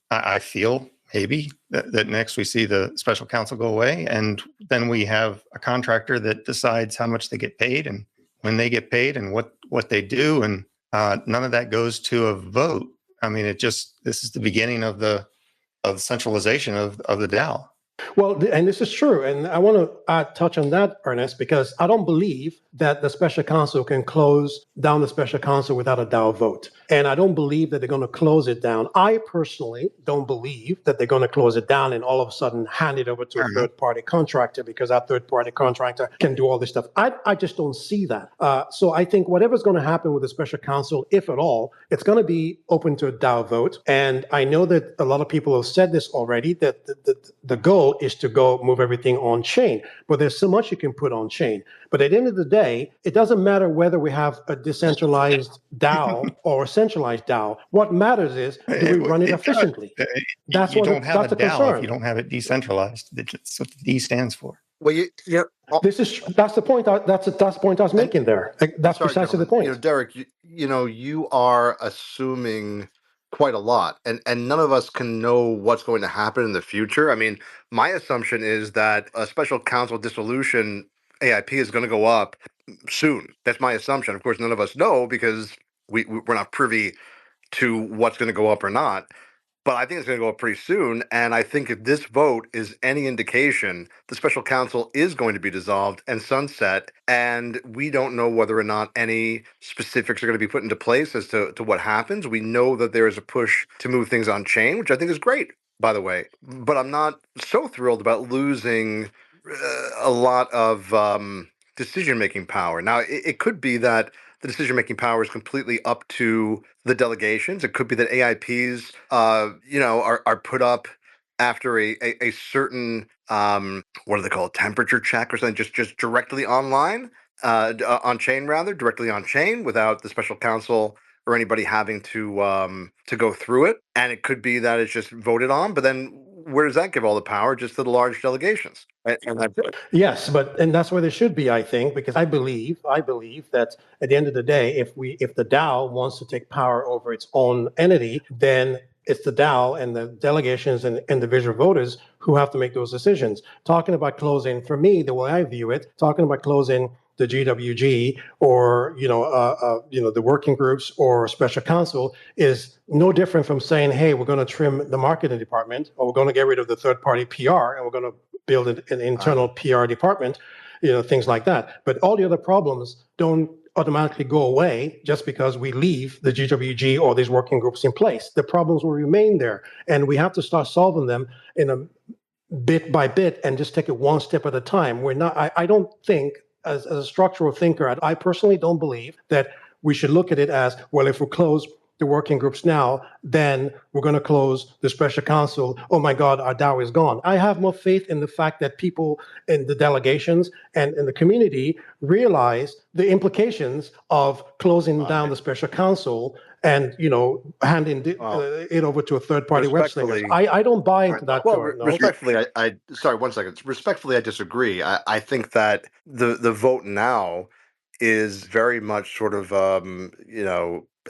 I feel maybe that next we see the special counsel go away, and then we have a contractor that decides how much they get paid and when they get paid and what they do, and none of that goes to a vote. I mean, this is the beginning of the centralization of the DAO. Well, and this is true, and I want to touch on that, Ernest, because I don't believe that the special counsel can close down the special counsel without a DAO vote. And I don't believe that they're going to close it down. I personally don't believe that they're going to close it down and all of a sudden hand it over to a third-party contractor, because that third-party contractor can do all this stuff. I just don't see that. So I think whatever's going to happen with the special counsel, if at all, it's going to be open to a DAO vote. And I know that a lot of people have said this already, that the goal is to go move everything on chain, but there's so much you can put on chain. But at the end of the day, it doesn't matter whether we have a decentralized DAO or a centralized DAO. What matters is, do we run it efficiently? That's you don't have a the DAO concern. if you don't have it decentralized. That's what the D stands for. Well, that's the point. That's the point I was making there. That's precisely the point. Derek, you are assuming quite a lot, and none of us can know what's going to happen in the future. I mean, my assumption is that a special counsel dissolution AIP is going to go up soon. That's my assumption. Of course, none of us know because we're not privy to what's going to go up or not. But I think it's going to go up pretty soon. And I think if this vote is any indication, the special counsel is going to be dissolved and sunset. And we don't know whether or not any specifics are going to be put into place as to what happens. We know that there is a push to move things on chain, which I think is great, by the way. But I'm not so thrilled about losing a lot of decision-making power. Now, it could be that the decision-making power is completely up to the delegations. It could be that AIPs, are put up after a certain, what do they call it, temperature check or something, just directly online, on chain rather, directly on chain without the special counsel or anybody having to go through it. And it could be that it's just voted on, but then where does that give all the power? Just to the large delegations. Right? And that's it. Yes, and that's where they should be, I think, because I believe that at the end of the day, if the DAO wants to take power over its own entity, then it's the DAO and the delegations and individual voters who have to make those decisions. Talking about closing, for me, the way I view it, talking about closing the GWG or the working groups or special counsel is no different from saying, hey, we're going to trim the marketing department, or we're going to get rid of the third-party PR, and we're going to build an internal PR department, things like that. But all the other problems don't automatically go away just because we leave the GWG or these working groups in place. The problems will remain there, and we have to start solving them in a bit by bit and just take it one step at a time. I don't think, as a structural thinker, I personally don't believe that we should look at it as, well, if we close the working groups now, then we're going to close the special counsel. Oh my God, our DAO is gone. I have more faith in the fact that people in the delegations and in the community realize the implications of closing down the special counsel and handing it over to a third-party web slinger. I don't buy into that. Well, respectfully, I sorry, 1 second. Respectfully, I disagree. I think that the vote now is very much sort of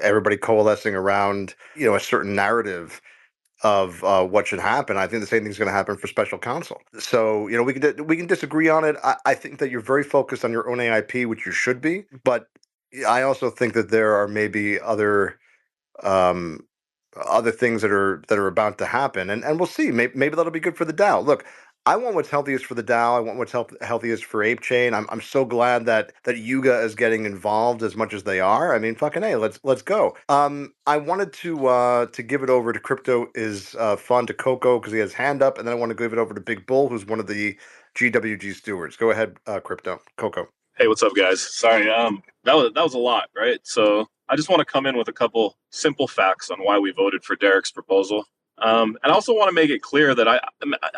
everybody coalescing around a certain narrative of what should happen. I think the same thing's going to happen for special counsel. So we can disagree on it. I think that you're very focused on your own AIP, which you should be. But I also think that there are maybe other things that are about to happen, and we'll see. Maybe that'll be good for the DAO. Look, I want what's healthiest for the DAO. I want what's healthiest for ApeChain. I'm so glad that Yuga is getting involved as much as they are. I mean, fucking hey, let's go. I wanted to give it over to Crypto is Fun to Coco because he has hand up, and then I want to give it over to Big Bull, who's one of the GWG stewards. Go ahead, Crypto, Coco. Hey, what's up, guys? Sorry, that was a lot, right? So I just want to come in with a couple simple facts on why we voted for Derek's proposal. And I also want to make it clear that I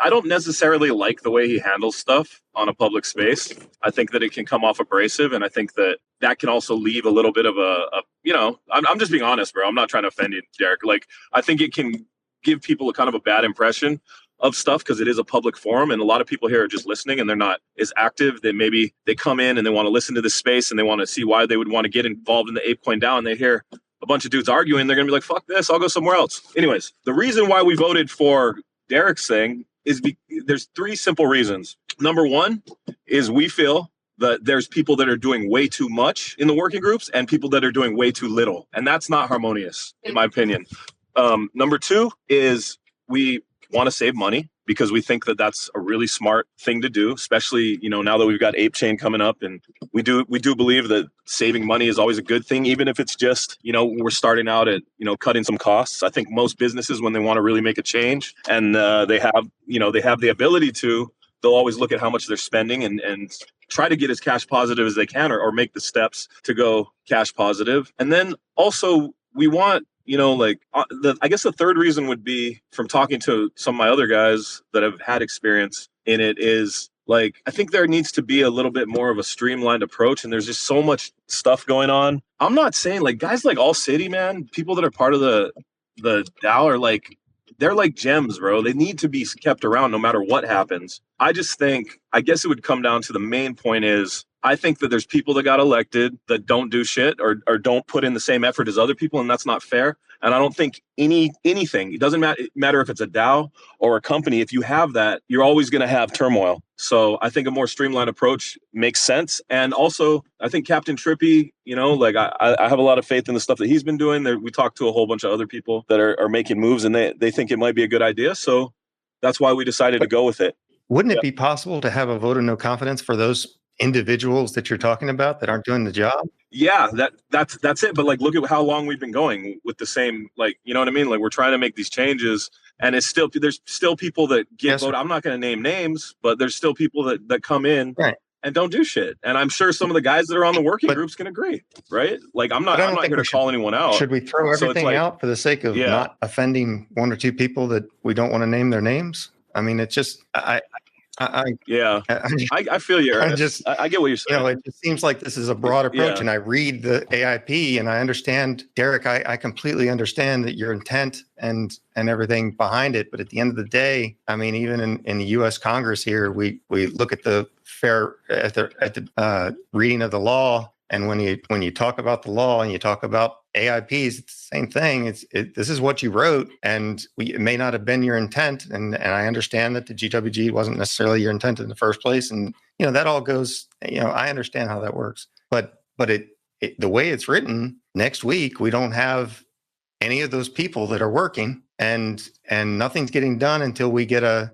don't necessarily like the way he handles stuff on a public space. I think that it can come off abrasive, and I think that can also leave a little bit of I'm just being honest, bro. I'm not trying to offend you, Derek. Like, I think it can give people a kind of a bad impression of stuff because it is a public forum, and a lot of people here are just listening and they're not as active. That maybe they come in and they want to listen to this space and they want to see why they would want to get involved in the ApeCoin DAO, and they hear a bunch of dudes arguing, they're going to be like, fuck this, I'll go somewhere else. Anyways, the reason why we voted for Derek's thing is there's 3 simple reasons. Number 1 is we feel that there's people that are doing way too much in the working groups and people that are doing way too little. And that's not harmonious, in my opinion. Number 2 is we want to save money because we think that that's a really smart thing to do, especially, now that we've got ApeChain coming up, and we do believe that saving money is always a good thing, even if it's just, we're starting out at, cutting some costs. I think most businesses, when they want to really make a change and they have the ability to, they'll always look at how much they're spending and try to get as cash positive as they can or make the steps to go cash positive. And then also we want, I guess the third reason would be, from talking to some of my other guys that have had experience in it, is I think there needs to be a little bit more of a streamlined approach, and there's just so much stuff going on. I'm not saying guys like All City, man, people that are part of the DAO are they're like gems, bro. They need to be kept around no matter what happens. I guess it would come down to the main point is, I think that there's people that got elected that don't do shit or don't put in the same effort as other people, and that's not fair. And I don't think anything, it doesn't matter if it's a DAO or a company, if you have that, you're always going to have turmoil. So I think a more streamlined approach makes sense. And also, I think Captain Trippy, I have a lot of faith in the stuff that he's been doing. We talked to a whole bunch of other people that are making moves, and they think it might be a good idea. So that's why we decided to go with it. Wouldn't it be possible to have a vote of no confidence for those individuals that you're talking about that aren't doing the job? Yeah, that's it. But look at how long we've been going with the same, you know what I mean? We're trying to make these changes, and there's still people that get voted. I'm not going to name names, but there's still people that come in and don't do shit. And I'm sure some of the guys that are on the working groups can agree, right? I'm not here to call anyone out. Should we throw everything out for the sake of not offending 1 or 2 people that we don't want to name their names? I mean, it's just I feel you. I get what you're saying. It just seems like this is a broad approach, and I read the AIP and I understand, Derek. I completely understand that your intent and everything behind it. But at the end of the day, I mean, even in the U.S. Congress here, we look at the reading of the law, And when you talk about the law and you talk about AIPs, it's the same thing. This is what you wrote, and it may not have been your intent. And I understand that the GWG wasn't necessarily your intent in the first place. And that all goes. I understand how that works. But the way it's written, next week we don't have any of those people that are working, and nothing's getting done until we get a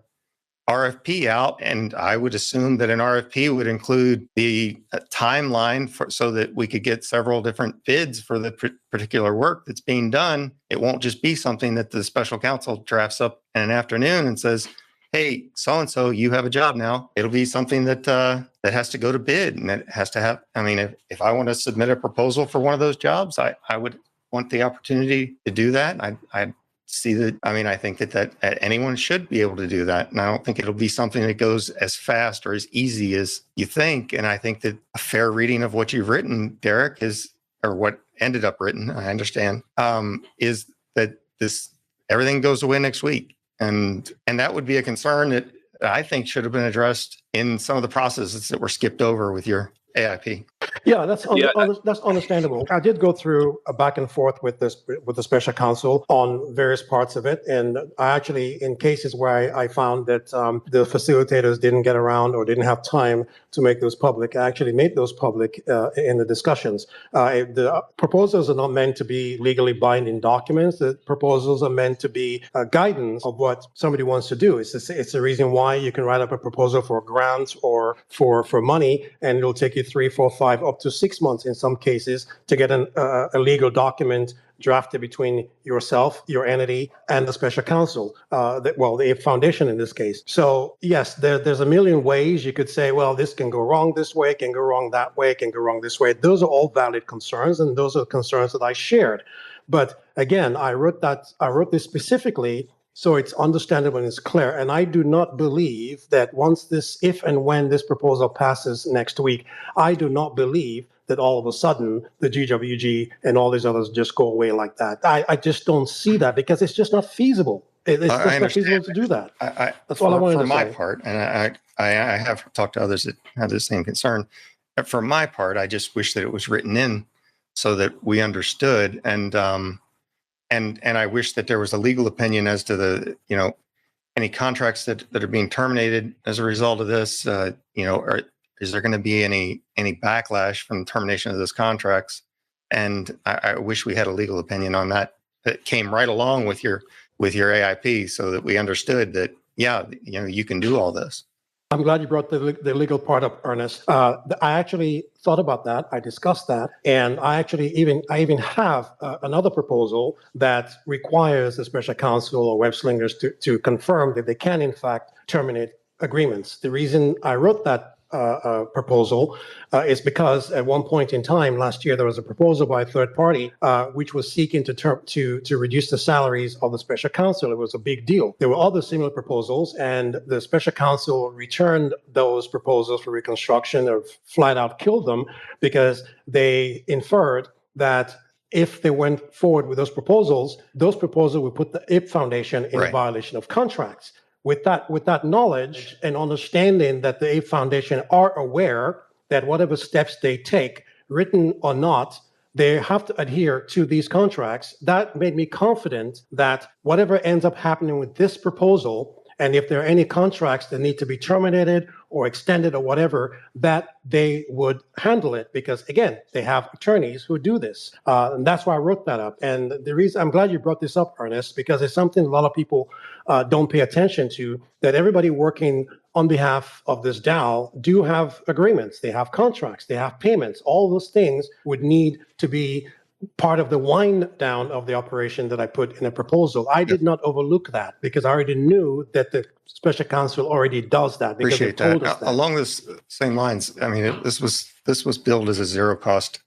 RFP out. And I would assume that an RFP would include the timeline so that we could get several different bids for the particular work that's being done. It won't just be something that the special counsel drafts up in an afternoon and says, hey, so-and-so, you have a job now. It'll be something that has to go to bid, and it has to have, if I want to submit a proposal for one of those jobs, I would want the opportunity to do that. I see that. I think that anyone should be able to do that. And I don't think it'll be something that goes as fast or as easy as you think. And I think that a fair reading of what you've written, Derek, or what ended up written, I understand, is that everything goes away next week. And that would be a concern that I think should have been addressed in some of the processes that were skipped over with your AIP. Yeah, that's understandable. I did go through a back and forth with the special counsel on various parts of it, and I actually, in cases where I found that the facilitators didn't get around or didn't have time to make those public, I actually made those public in the discussions. The proposals are not meant to be legally binding documents. The proposals are meant to be guidance of what somebody wants to do. It's the reason why you can write up a proposal for a grant or for money, and it'll take you 3, 4, 5, up to 6 months in some cases to get a legal document drafted between yourself, your entity, and the special counsel, the APE Foundation in this case. So yes, there's a million ways you could say, well, this can go wrong this way, can go wrong that way, can go wrong this way. Those are all valid concerns, and those are concerns that I shared. But again, I wrote this specifically so it's understandable and it's clear. And I do not believe that if and when this proposal passes next week, I do not believe that all of a sudden the GWG and all these others just go away like that. I just don't see that, because it's just not feasible. It's just not feasible to do that. That's all I wanted to say. For my part, and I have talked to others that have the same concern. For my part, I just wish that it was written in so that we understood, and I wish that there was a legal opinion as to any contracts that are being terminated as a result of this. Is there going to be any backlash from the termination of those contracts? And I wish we had a legal opinion on that came right along with your AIP, so that we understood that you can do all this. I'm glad you brought the legal part up, Ernest. I actually thought about that. I discussed that, and I even have another proposal that requires the special counsel or web slingers to confirm that they can in fact terminate agreements. The reason I wrote that proposal is because at one point in time last year there was a proposal by a third party which was seeking to reduce the salaries of the special counsel. It was a big deal. There were other similar proposals, and the special counsel returned those proposals for reconstruction, or flat out killed them, because they inferred that if they went forward with those proposals would put the APE Foundation in violation of contracts. With that knowledge and understanding that the APE Foundation are aware that whatever steps they take, written or not, they have to adhere to these contracts, that made me confident that whatever ends up happening with this proposal, and if there are any contracts that need to be terminated or extended or whatever, that they would handle it, because again, they have attorneys who do this. And that's why I wrote that up. And the reason I'm glad you brought this up, Ernest, because it's something a lot of people don't pay attention to, that everybody working on behalf of this DAO do have agreements. They have contracts, they have payments. All those things would need to be part of the wind down of the operation that I put in a proposal. I did not overlook that, because I already knew that the special counsel already does that. Because Appreciate they told that. us that. Along this same lines, this was billed as a zero cost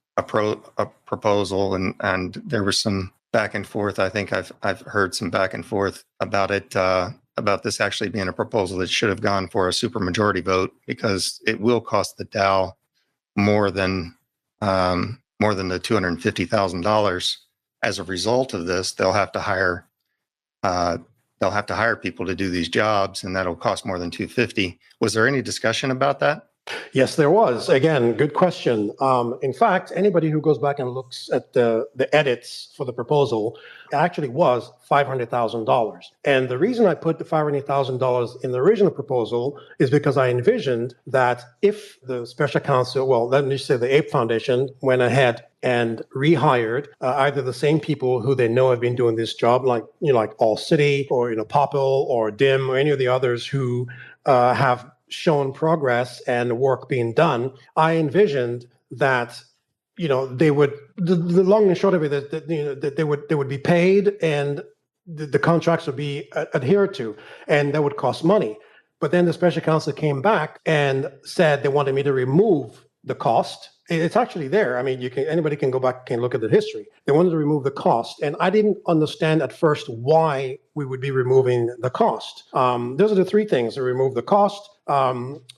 proposal, and there was some back and forth. I think I've heard some back and forth about it, about this actually being a proposal that should have gone for a supermajority vote, because it will cost the DAO more than the $250,000. As a result of this, they'll have to hire people to do these jobs, and that'll cost more than $250,000. Was there any discussion about that? Yes, there was. Again, good question. In fact, anybody who goes back and looks at the edits for the proposal, it actually was $500,000. And the reason I put the $500,000 in the original proposal is because I envisioned that if the special counsel, well, let me say the APE Foundation went ahead and rehired either the same people who they know have been doing this job, like like All City or Popple or DIM or any of the others who have shown progress and work being done. I envisioned that they would the long and short of it is that that they would be paid and the contracts would be adhered to, and that would cost money. But then the special counsel came back and said they wanted me to remove the cost. It's actually there. I mean, anybody can go back and look at the history. They wanted to remove the cost, and I didn't understand at first why we would be removing the cost. Those are the three things: to remove the cost,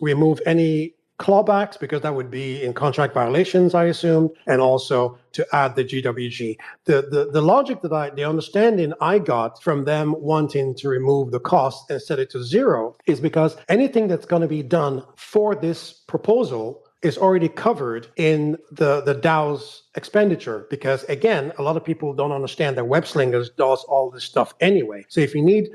remove any clawbacks because that would be in contract violations, I assumed, and also to add the GWG. The logic the understanding I got from them wanting to remove the cost and set it to zero is because anything that's going to be done for this proposal is already covered in the DAO's expenditure, because again, a lot of people don't understand that WebSlingers does all this stuff anyway. So if you need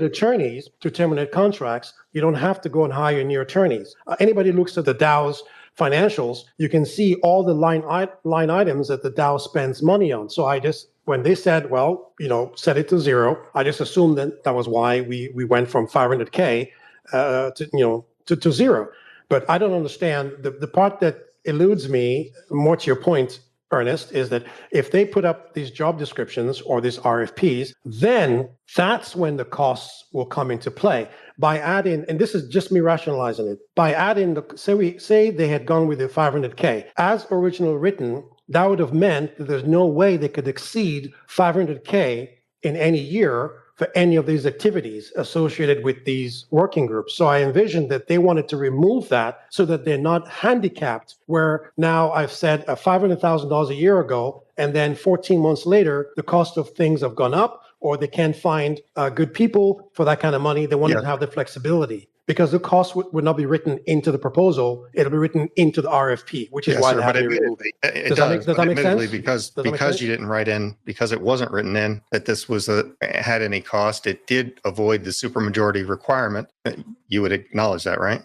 attorneys to terminate contracts, you don't have to go and hire new attorneys. Anybody looks at the DAO's financials, you can see all the line items that the DAO spends money on. So when they said, well, set it to zero, I just assumed that was why we went from 500K to zero. But I don't understand the part that eludes me, more to your point, Ernest, is that if they put up these job descriptions or these RFPs, then that's when the costs will come into play. By adding, and this is just me rationalizing it, by adding say they had gone with the 500K as originally written, that would have meant that there's no way they could exceed 500K in any year for any of these activities associated with these working groups. So I envisioned that they wanted to remove that so that they're not handicapped, where now I've said $500,000 a year ago, and then 14 months later, the cost of things have gone up, or they can't find good people for that kind of money. They wanted to have the flexibility, because the cost would not be written into the proposal. It'll be written into the RFP, which is why they have to remove it. Does that make sense? Because you didn't write in, because it wasn't written in that this had any cost, it did avoid the supermajority requirement. You would acknowledge that, right?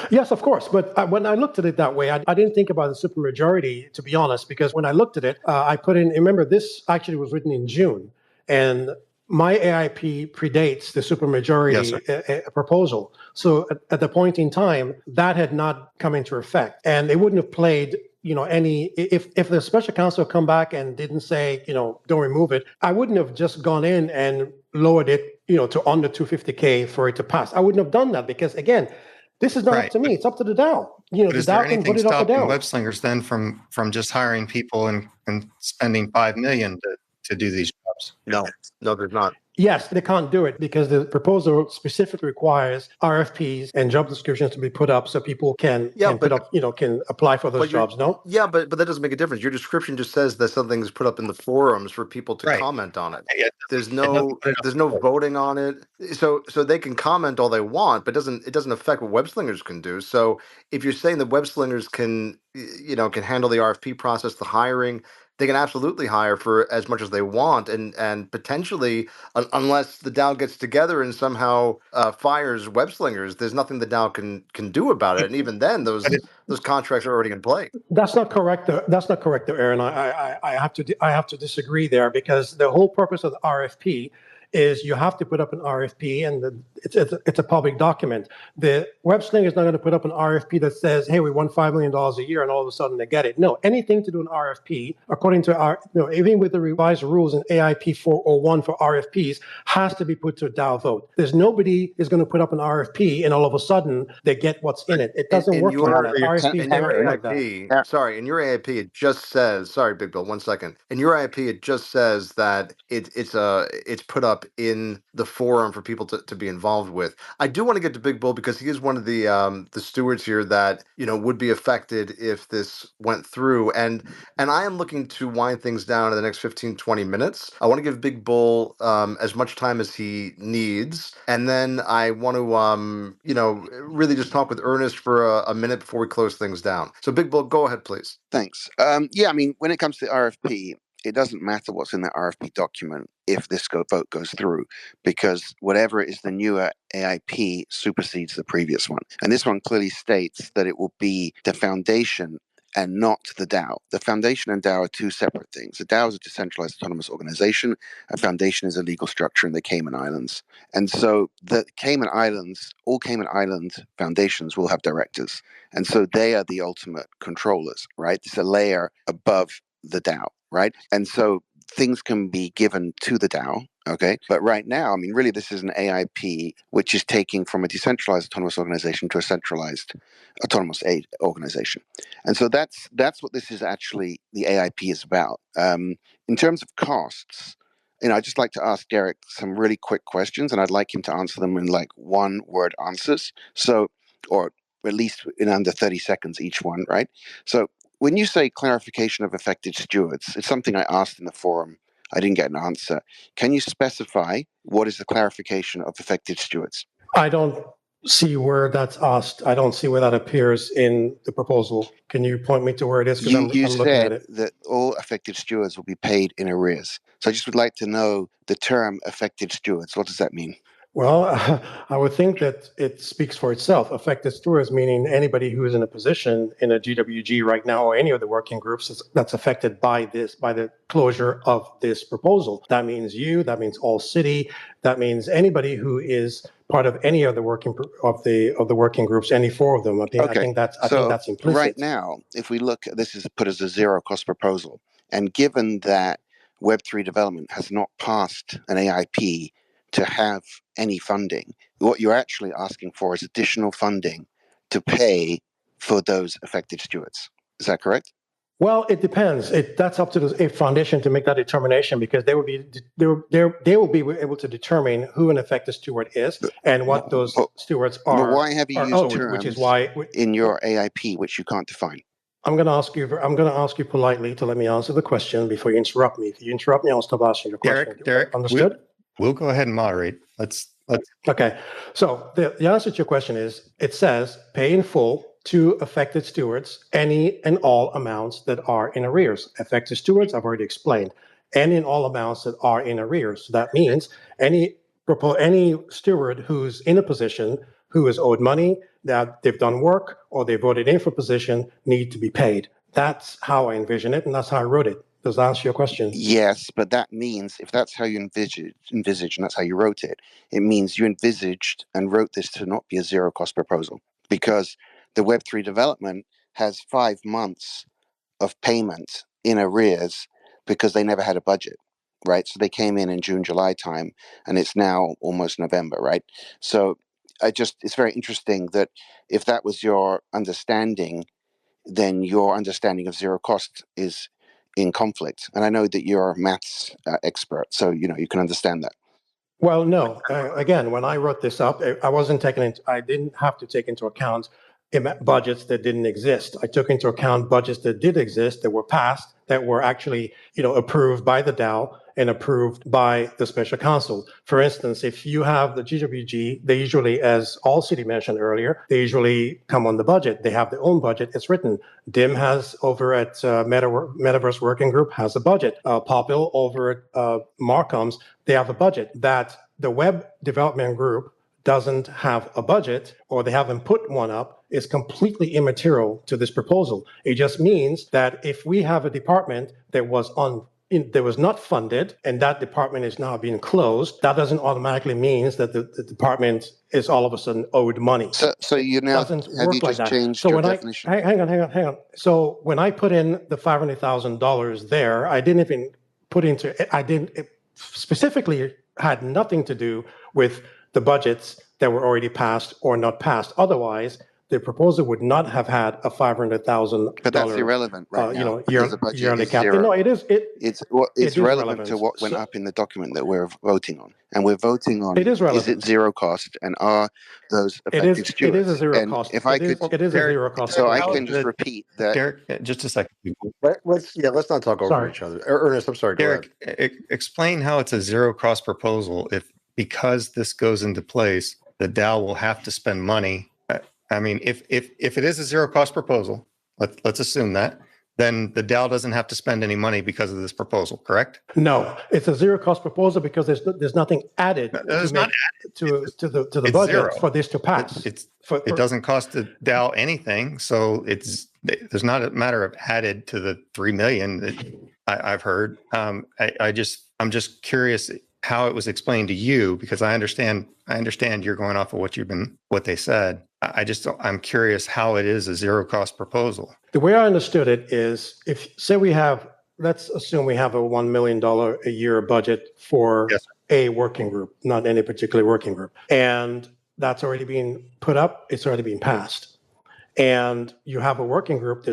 Yes, of course. But when I looked at it that way, I didn't think about the supermajority, to be honest, because when I looked at it, I put in, remember, this actually was written in June, and my AIP predates the supermajority proposal. So at the point in time, that had not come into effect, and they wouldn't have played any, if the special counsel come back and didn't say, don't remove it, I wouldn't have just gone in and lowered it, to under 250K for it to pass. I wouldn't have done that, because again, this is not up to me. It's up to the DAO. But is there anything stopping WebSlingers then from just hiring people and spending $5 million to do these jobs? No, there's not. Yes, they can't do it because the proposal specifically requires RFPs and job descriptions to be put up so people can apply for those jobs. No? Yeah, but that doesn't make a difference. Your description just says that something's put up in the forums for people to comment on it. There's no voting on it. So they can comment all they want, but it doesn't affect what WebSlingers can do. So if you're saying that WebSlingers can handle the RFP process, the hiring, they can absolutely hire for as much as they want, and potentially, unless the DAO gets together and somehow fires WebSlingers, there's nothing the DAO can do about it. And even then, those contracts are already in play. That's not correct. That's not correct, though, Aaron. I have to disagree there, because the whole purpose of the RFP is you have to put up an RFP, and it's a public document. The WebSlinger is not going to put up an RFP that says, hey, we won $5 million a year, and all of a sudden they get it. No, anything to do an RFP, according to even with the revised rules in AIP-401 for RFPs, has to be put to a DAO vote. There's nobody is going to put up an RFP and all of a sudden they get what's in it. It doesn't work like that. RFPs never work like that. Sorry, in your AIP, it just says, sorry, Big Bill, 1 second. In your AIP, it just says that it's put up up in the forum for people to be involved with. I do want to get to Big Bull because he is one of the stewards here that would be affected if this went through, and I am looking to wind things down in the next 15-20 minutes. I want to give Big Bull as much time as he needs, and then I want to really just talk with Ernest for a minute before we close things down. So Big Bull, go ahead, please. Thanks. Yeah, I mean, when it comes to the RFP, it doesn't matter what's in the RFP document if this vote goes through, because whatever is the newer AIP supersedes the previous one. And this one clearly states that it will be the foundation and not the DAO. The foundation and DAO are two separate things. The DAO is a decentralized autonomous organization. A foundation is a legal structure in the Cayman Islands. And so the Cayman Islands, all Cayman Island foundations will have directors. And so they are the ultimate controllers, right? It's a layer above the DAO, right? And so things can be given to the DAO, okay? But right now, I mean, really, this is an AIP which is taking from a decentralized autonomous organization to a centralized autonomous aid organization. And so that's what this is actually, the AIP is about. In terms of costs, I'd just like to ask Derek some really quick questions, and I'd like him to answer them in like one-word answers. So, or at least in under 30 seconds each one, right? So when you say clarification of affected stewards, it's something I asked in the forum. I didn't get an answer. Can you specify what is the clarification of affected stewards? I don't see where that's asked. I don't see where that appears in the proposal. Can you point me to where it is? Because I'm looking at it. That all affected stewards will be paid in arrears. So I just would like to know the term affected stewards. What does that mean? Well, I would think that it speaks for itself. Affected stewards, meaning anybody who is in a position in a GWG right now or any of the working groups that's affected by the closure of this proposal. That means you, that means all city, that means anybody who is part of any of the working groups, any four of them. I think that's implicit. Right now, if we look, this is put as a zero cost proposal, and given that Web3 development has not passed an AIP to have any funding, what you're actually asking for is additional funding to pay for those affected stewards. Is that correct? Well, it depends. That's up to the foundation to make that determination, because they will be able to determine who an affected steward is and what those stewards are. But why have you used terms which is why in your AIP which you can't define? I'm going to ask you politely to let me answer the question before you interrupt me. If you interrupt me, I'll stop asking your question. Derek, understood? We'll go ahead and moderate. Let's. Okay. So the answer to your question is, it says pay in full to affected stewards any and all amounts that are in arrears. Affected stewards, I've already explained. Any and all amounts that are in arrears. So that means any steward who's in a position who is owed money, that they've done work or they voted in for position, need to be paid. That's how I envision it, and that's how I wrote it. Does that answer your question? Yes, but that means if that's how you envisage and that's how you wrote it, it means you envisaged and wrote this to not be a zero cost proposal, because the Web3 development has 5 months of payment in arrears because they never had a budget, right? So they came in June, July time, and it's now almost November, right? So it's very interesting that if that was your understanding, then your understanding of zero cost is in conflict. And I know that you're a maths expert, so you can understand that. Well, no. Again, when I wrote this up, I didn't have to take into account budgets that didn't exist. I took into account budgets that did exist, that were passed, that were actually, approved by the DAO and approved by the special counsel. For instance, if you have the GWG, they usually, as All City mentioned earlier, they usually come on the budget. They have their own budget. It's written. DIM has over at Metaverse Working Group has a budget. Popil over at Marcoms, they have a budget. That the Web Development Group doesn't have a budget, or they haven't put one up, is completely immaterial to this proposal. It just means that if we have a department that was not funded, and that department is now being closed, that doesn't automatically mean that the department is all of a sudden owed money. So you now doesn't have work you like just that. changed So your when definition? hang on. So when I put in the $500,000 there, I didn't even put into it specifically had nothing to do with the budgets that were already passed or not passed. Otherwise, the proposal would not have had a $500,000. But that's irrelevant right now because the budget yearly is cap. zero. No, it's It's is relevant to what went up in the document that we're voting on, and we're voting on It is relevant. it zero cost, and are those effective stewards? It is a zero and cost. If I could, it is a zero cost. so I can just repeat that. Derek, just a second. Let's not talk over each other. Ernest, I'm sorry. Derek, explain how it's a zero cost proposal if because this goes into place, the DAO will have to spend money. I mean, if it is a zero cost proposal, let's assume that, then the DAO doesn't have to spend any money because of this proposal, correct? No, it's a zero cost proposal because there's nothing added to the budget zero. for this to pass. It doesn't cost the DAO anything, so there's not a matter of added to the 3 million that I've heard. I'm just curious how it was explained to you, because I understand you're going off of what they said. I'm curious how it is a zero cost proposal. The way I understood it is, let's assume we have a $1 million a year budget for a working group, not any particular working group. And that's already been put up. It's already been passed. And you have a working group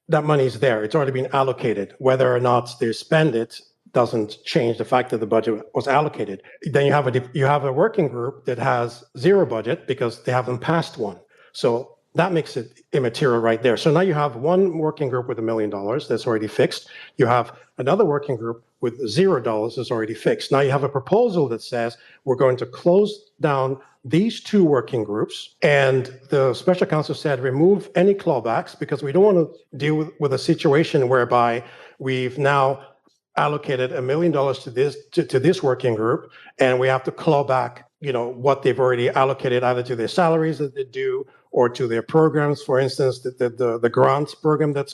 that money's there. It's already been allocated. Whether or not they spend it doesn't change the fact that the budget was allocated. Then you have a working group that has zero budget because they haven't passed one. So that makes it immaterial right there. So now you have one working group with $1 million that's already fixed. You have another working group with $0 that's already fixed. Now you have a proposal that says we're going to close down these two working groups, and the special counsel said remove any clawbacks because we don't want to deal with a situation whereby we've now allocated $1 million to this working group, and we have to claw back, what they've already allocated either to their salaries that they do or to their programs. For instance, the grants program that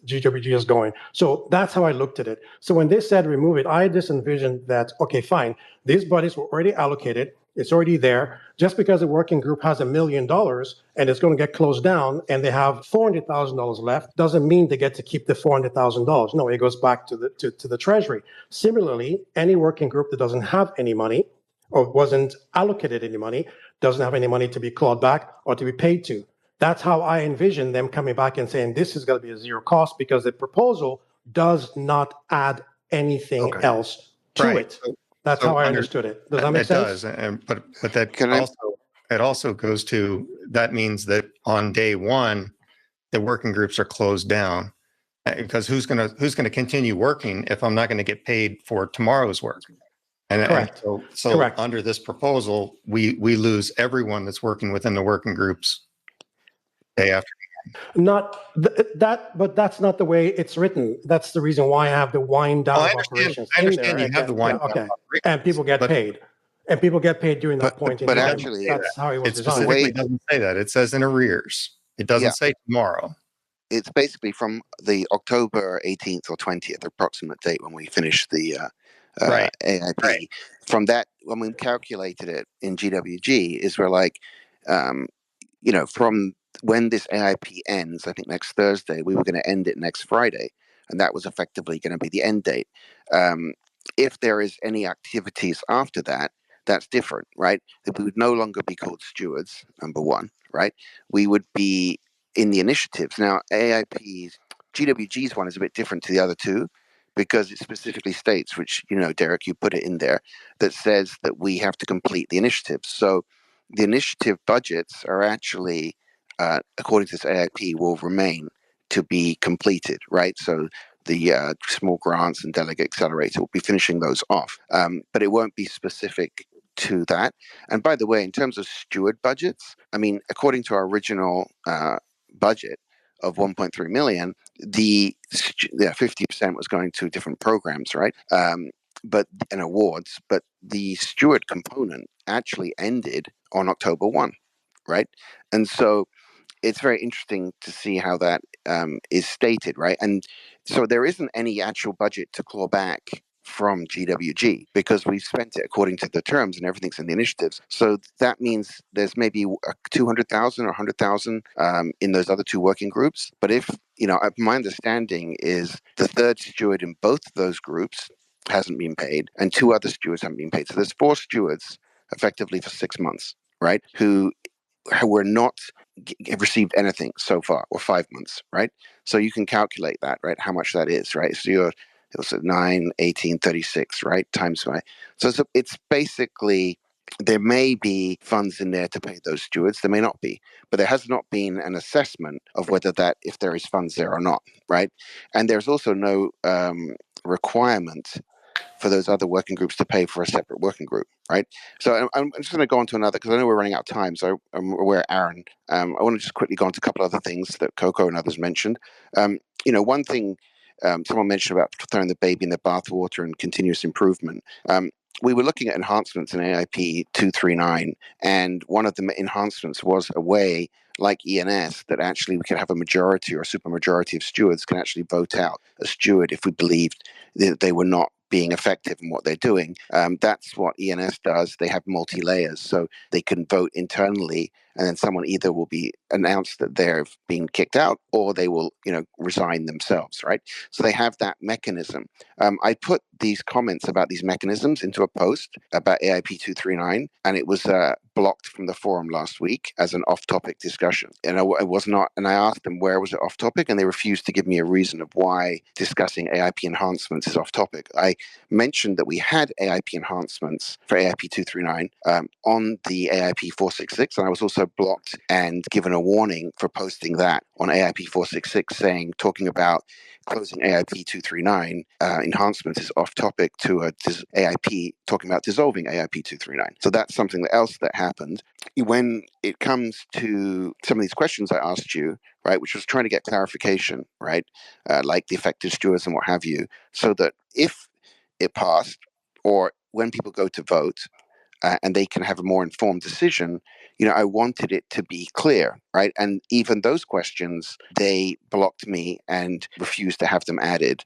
GWG is going. So that's how I looked at it. So when they said remove it, I just envisioned that, okay, fine, these bodies were already allocated. It's already there. Just because a working group has $1 million and it's going to get closed down and they have $400,000 left, doesn't mean they get to keep the $400,000. No, it goes back to the treasury. Similarly, any working group that doesn't have any money or wasn't allocated any money doesn't have any money to be clawed back or to be paid to. That's how I envision them coming back and saying this is going to be a zero cost because the proposal does not add anything else to it. That's how I understood it. Does that make sense? It does, but that it also goes to, that means that on day one, the working groups are closed down, because who's gonna continue working if I'm not going to get paid for tomorrow's work? Correct. So under this proposal, we lose everyone that's working within the working groups day after. But that's not the way it's written. That's the reason why I have the wind down operations. I understand you have the wind down. Okay, and people get paid. And people get paid during that point in time. But actually, that's how it was It designed. specifically doesn't say that. It says in arrears. It doesn't say tomorrow. It's basically from the October 18th or 20th approximate date when we finish the AIP. Right. From that, when we calculated it in GWG, is we're like, from when this AIP ends, I think next Thursday, we were going to end it next Friday, and that was effectively going to be the end date. If there is any activities after that, that's different, right? We would no longer be called stewards, number one, right? We would be in the initiatives. Now, GWG's one is a bit different to the other two because it specifically states, which, Derek, you put it in there, that says that we have to complete the initiatives. So the initiative budgets are actually, according to this AIP, will remain to be completed, right? So the small grants and delegate accelerator will be finishing those off, but it won't be specific to that. And by the way, in terms of steward budgets, I mean, according to our original budget of 1.3 million, the 50% was going to different programs, right? And awards, but the steward component actually ended on October 1, right? And so it's very interesting to see how that is stated, right? And so there isn't any actual budget to claw back from GWG because we've spent it according to the terms and everything's in the initiatives. So that means there's maybe 200,000 or 100,000 in those other two working groups. But if, my understanding is the third steward in both of those groups hasn't been paid and two other stewards haven't been paid. So there's 4 stewards effectively for 6 months, right? Who were not have received anything so far, or 5 months, right? So you can calculate that, right? How much that is, right? So you're, it was 9, 18, 36, right? Times by. So it's basically, there may be funds in there to pay those stewards. There may not be, but there has not been an assessment of whether that, if there is funds there or not, right? And there's also no requirement for those other working groups to pay for a separate working group, right? So I'm just going to go on to another, because I know we're running out of time. So I'm aware, Aaron. I want to just quickly go on to a couple other things that Coco and others mentioned. One thing someone mentioned about throwing the baby in the bathwater and continuous improvement. We were looking at enhancements in AIP 239, and one of the enhancements was a way like ENS that actually we could have a majority or a supermajority of stewards can actually vote out a steward if we believed that they were not being effective in what they're doing. That's what ENS does. They have multi-layers, so they can vote internally, and then someone either will be announced that they're being kicked out, or they will, resign themselves, right? So they have that mechanism. I put these comments about these mechanisms into a post about AIP 239, and it was blocked from the forum last week as an off-topic discussion. And I was not, and I asked them where was it off-topic, and they refused to give me a reason of why discussing AIP enhancements is off-topic. I mentioned that we had AIP enhancements for AIP 239 on the AIP-466, and I was also blocked and given a warning for posting that on AIP-466, talking about closing AIP-239 enhancements is off topic to AIP talking about dissolving AIP-239. So that's something else that happened. When it comes to some of these questions I asked you, right, which was trying to get clarification, right, like the effective stewards and what have you, so that if it passed, or when people go to vote, and they can have a more informed decision, I wanted it to be clear, right? And even those questions, they blocked me and refused to have them added.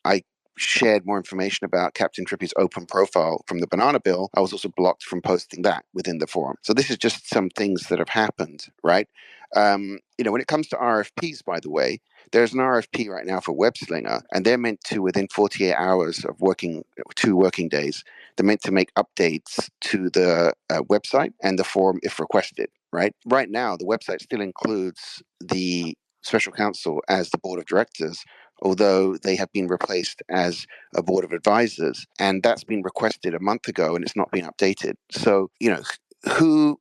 I shared more information about Captain Trippy's open profile from the Banana Bill. I was also blocked from posting that within the forum. So this is just some things that have happened, right? When it comes to RFPs, by the way, there's an RFP right now for WebSlinger, and they're meant to, within 48 hours of working, 2 working days, they're meant to make updates to the website and the forum if requested, right? Right now, the website still includes the special counsel as the board of directors, although they have been replaced as a board of advisors. And that's been requested a month ago, and it's not been updated. So, who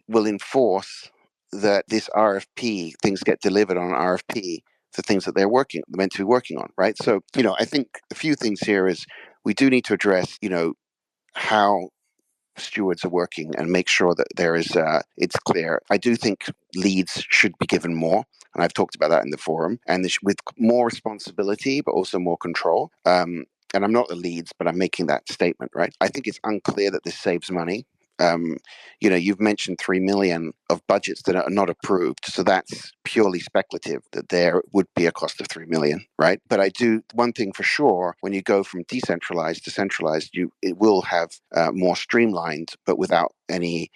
will enforce that this RFP, things get delivered on an RFP for things that they're meant to be working on, right? So, I think a few things here is we do need to address, how stewards are working and make sure that there is it's clear. I do think leads should be given more, and I've talked about that in the forum, and with more responsibility but also more control. And I'm not the leads, but I'm making that statement, right? I think it's unclear that this saves money. You've mentioned 3 million of budgets that are not approved, so that's purely speculative that there would be a cost of 3 million, right? But I do one thing for sure: when you go from decentralized to centralized, it will have more streamlined, but without any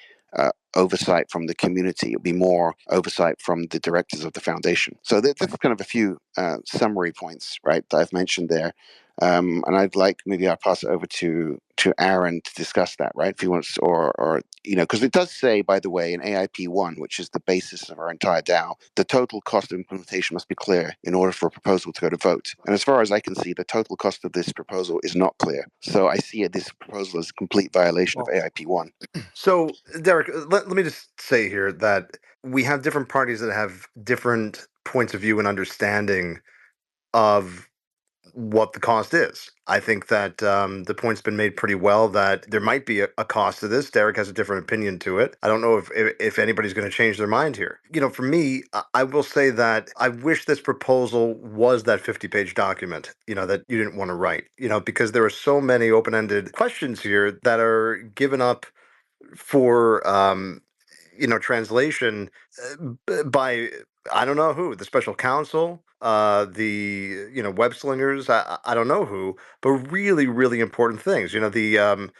oversight from the community. It'll be more oversight from the directors of the foundation. So that's kind of a few summary points, right, that I've mentioned there. And I'd like, maybe I'll pass it over to Aaron to discuss that, right? If he wants, or because it does say, by the way, in AIP-1, which is the basis of our entire DAO, the total cost of implementation must be clear in order for a proposal to go to vote. And as far as I can see, the total cost of this proposal is not clear. So I see this proposal as a complete violation of AIP-1. So, Derek, let me just say here that we have different parties that have different points of view and understanding of what the cost is. I think that the point's been made pretty well that there might be a cost to this. Derek has a different opinion to it. I don't know if anybody's going to change their mind here. For me, I will say that I wish this proposal was that 50-page document, that you didn't want to write, because there are so many open-ended questions here that are given up for translation by I don't know who, the special counsel, the web slingers, I don't know who, but really really important things. The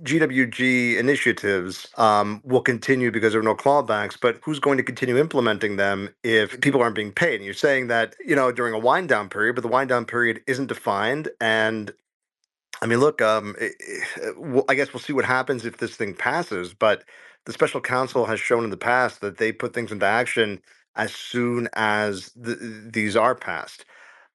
GWG initiatives will continue because there are no clawbacks, but who's going to continue implementing them if people aren't being paid? And you're saying that during a wind down period, but the wind down period isn't defined. And I mean, look, I guess we'll see what happens if this thing passes, but the special counsel has shown in the past that they put things into action as soon as these are passed.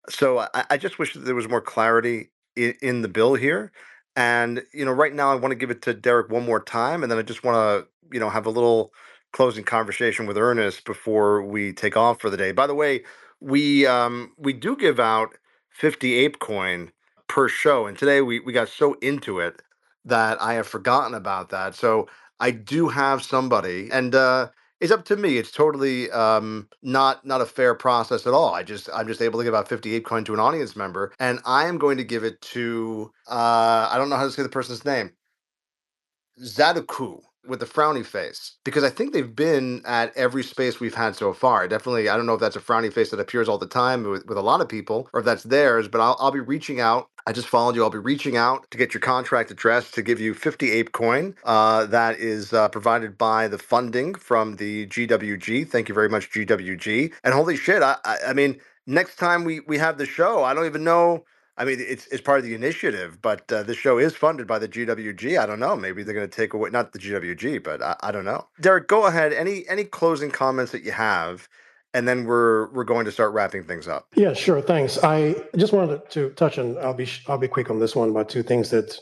So I just wish that there was more clarity in the bill here. And, right now I want to give it to Derek one more time. And then I just want to, have a little closing conversation with Ernest before we take off for the day. By the way, we do give out 50 ApeCoin per show. And today we got so into it that I have forgotten about that. So I do have somebody, and it's up to me. It's totally not a fair process at all. I'm just able to give out 50 ApeCoin to an audience member, and I am going to give it to I don't know how to say the person's name. Zaduku with the frowny face, because I think they've been at every space we've had so far. Definitely, I don't know if that's a frowny face that appears all the time with a lot of people, or if that's theirs, but I'll be reaching out. I just followed you. I'll be reaching out to get your contract address to give you 50 ApeCoin. That is provided by the funding from the GWG. Thank you very much, GWG. And holy shit, I mean, next time we have the show, I don't even know. I mean, it's part of the initiative, but this show is funded by the GWG. I don't know. Maybe they're going to take away, not the GWG, but I don't know. Derek, go ahead. Any closing comments that you have, and then we're going to start wrapping things up. Yeah, sure. Thanks. I just wanted to touch on. I'll be quick on this one about two things that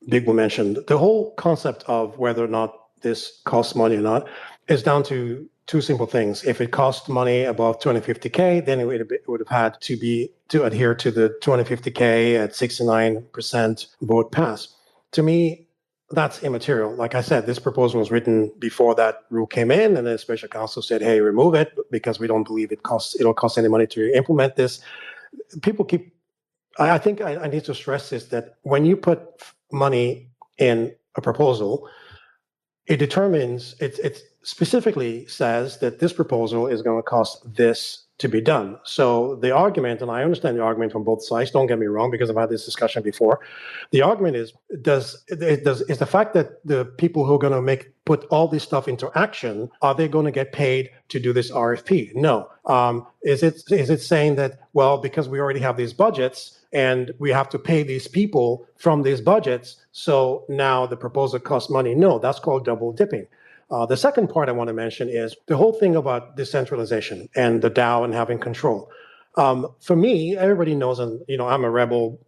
Big Will mentioned. The whole concept of whether or not this costs money or not is down to two simple things. If it cost money above 250K, then it would have had to adhere to the 250K at 69% vote pass. To me, that's immaterial. Like I said, this proposal was written before that rule came in, and the special counsel said, "Hey, remove it because we don't believe it'll cost any money to implement this." People keep. I think I need to stress this, that when you put money in a proposal, it determines, it specifically says that this proposal is going to cost this to be done. So the argument, and I understand the argument from both sides, don't get me wrong, because I've had this discussion before. The argument is the fact that the people who are going to put all this stuff into action, are they going to get paid to do this RFP? No. Is it saying that, well, because we already have these budgets and we have to pay these people from these budgets, so now the proposal costs money? No, that's called double dipping. The second part I want to mention is the whole thing about decentralization and the DAO and having control. For me, everybody knows, and I'm a rebel.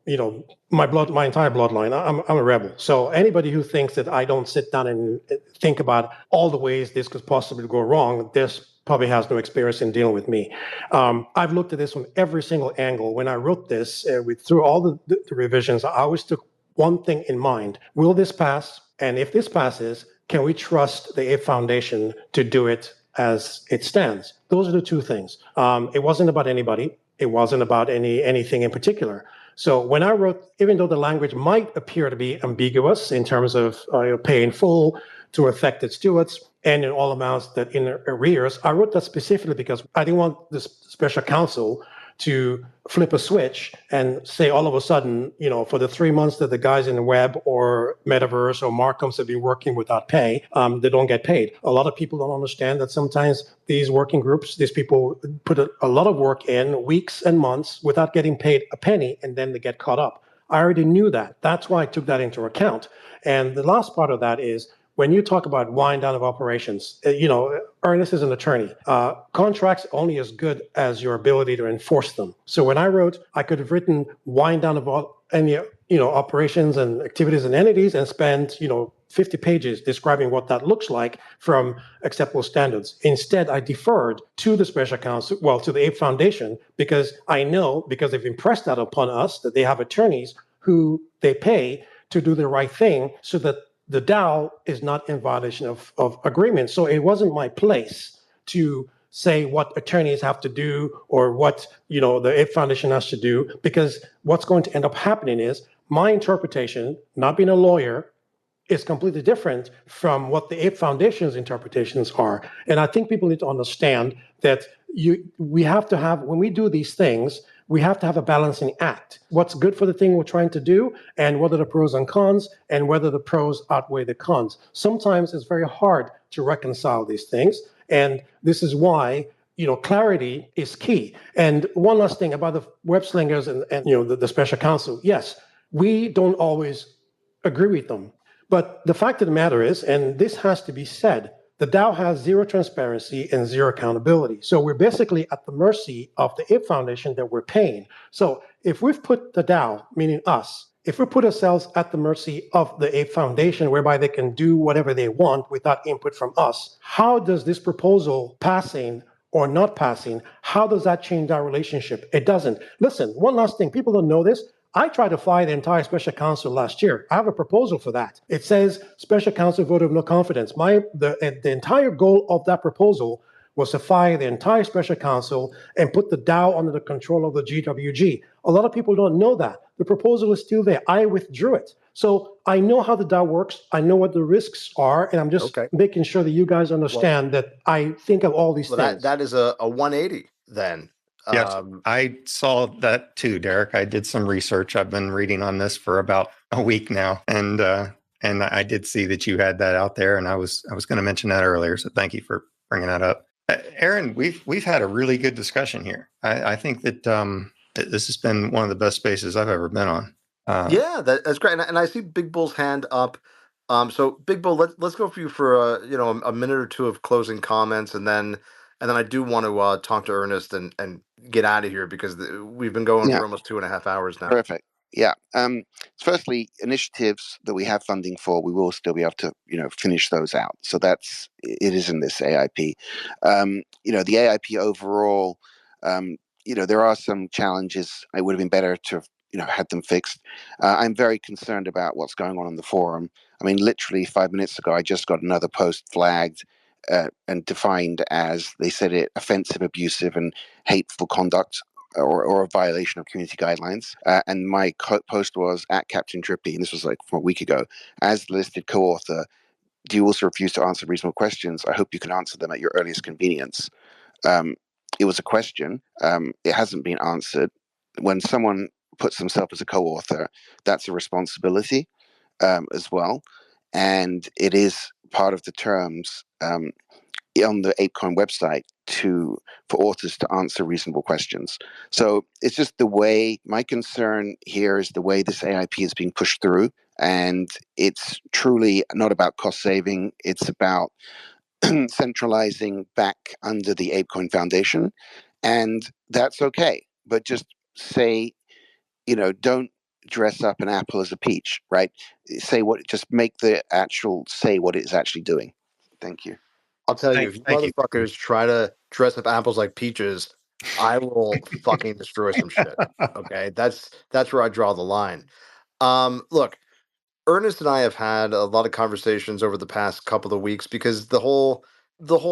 My entire bloodline, I'm a rebel. So anybody who thinks that I don't sit down and think about all the ways this could possibly go wrong, this probably has no experience in dealing with me. I've looked at this from every single angle. When I wrote this, through all the revisions, I always took one thing in mind: will this pass? And if this passes, can we trust the Ape Foundation to do it as it stands? Those are the two things. It wasn't about anybody. It wasn't about anything in particular. So when I wrote, even though the language might appear to be ambiguous in terms of pay in full to affected stewards and in all amounts that in arrears, I wrote that specifically because I didn't want the special counsel to flip a switch and say all of a sudden, for the 3 months that the guys in the web or metaverse or Markhams have been working without pay, they don't get paid. A lot of people don't understand that sometimes these working groups, these people put a lot of work in, weeks and months, without getting paid a penny, and then they get caught up. I already knew that. That's why I took that into account. And the last part of that is, when you talk about wind down of operations, Ernest is an attorney. Contracts only as good as your ability to enforce them. So when I wrote, I could have written wind down of any operations and activities and entities and spent 50 pages describing what that looks like from acceptable standards. Instead, I deferred to the special counsel, to the Ape Foundation, because I know, because they've impressed that upon us, that they have attorneys who they pay to do the right thing, so that the DAO is not in violation of agreement. So it wasn't my place to say what attorneys have to do or what the Ape Foundation has to do, because what's going to end up happening is my interpretation, not being a lawyer, is completely different from what the Ape Foundation's interpretations are. And I think people need to understand that we have to have, when we do these things, we have to have a balancing act. What's good for the thing we're trying to do, and what are the pros and cons, and whether the pros outweigh the cons. Sometimes it's very hard to reconcile these things, and this is why clarity is key. And one last thing about the web slingers and the special counsel. Yes, we don't always agree with them, But the fact of the matter is, and this has to be said, the DAO has zero transparency and zero accountability. So we're basically at the mercy of the Ape Foundation that we're paying. So if we've put the DAO, meaning us, if we put ourselves at the mercy of the Ape Foundation, whereby they can do whatever they want without input from us, how does this proposal passing or not passing, how does that change our relationship? It doesn't. Listen, one last thing, people don't know this. I tried to fire the entire special counsel last year. I have a proposal for that. It says special counsel vote of no confidence. The entire goal of that proposal was to fire the entire special counsel and put the DAO under the control of the GWG. A lot of people don't know that. The proposal is still there. I withdrew it. So I know how the DAO works. I know what the risks are, and I'm just making sure that you guys understand that I think of all these things. That is a 180 then. Yes, I saw that too, Derek. I did some research. I've been reading on this for about a week now, and I did see that you had that out there, and I was going to mention that earlier. So thank you for bringing that up, Aaron. We've had a really good discussion here. I think that this has been one of the best spaces I've ever been on. Yeah, that's great, and I see Big Bull's hand up. So Big Bull, let's go for you for a minute or two of closing comments, and then I do want to talk to Ernest and get out of here because we've been going for almost 2.5 hours now. Perfect. Yeah. Firstly, initiatives that we have funding for, we will still be able to, finish those out. So it is in this AIP. The AIP overall, there are some challenges. It would have been better to have, had them fixed. I'm very concerned about what's going on in the forum. I mean, literally 5 minutes ago, I just got another post flagged and defined as, they said it, offensive, abusive, and hateful conduct, or a violation of community guidelines. And my post was at Captain Trippy, and this was like from a week ago. As the listed co-author, do you also refuse to answer reasonable questions? I hope you can answer them at your earliest convenience. It was a question. It hasn't been answered. When someone puts themselves as a co-author, that's a responsibility as well. And it is part of the terms on the ApeCoin website for authors to answer reasonable questions. So it's just the way, my concern here is the way this AIP is being pushed through. And it's truly not about cost saving. It's about centralizing back under the ApeCoin Foundation. And that's okay. But just say, don't dress up an apple as a peach, right? Just make the say what it's actually doing. Thank you. I'll tell you, if you motherfuckers try to dress up apples like peaches, I will fucking destroy some shit. Okay, that's where I draw the line. Look, Ernest and I have had a lot of conversations over the past couple of weeks because the whole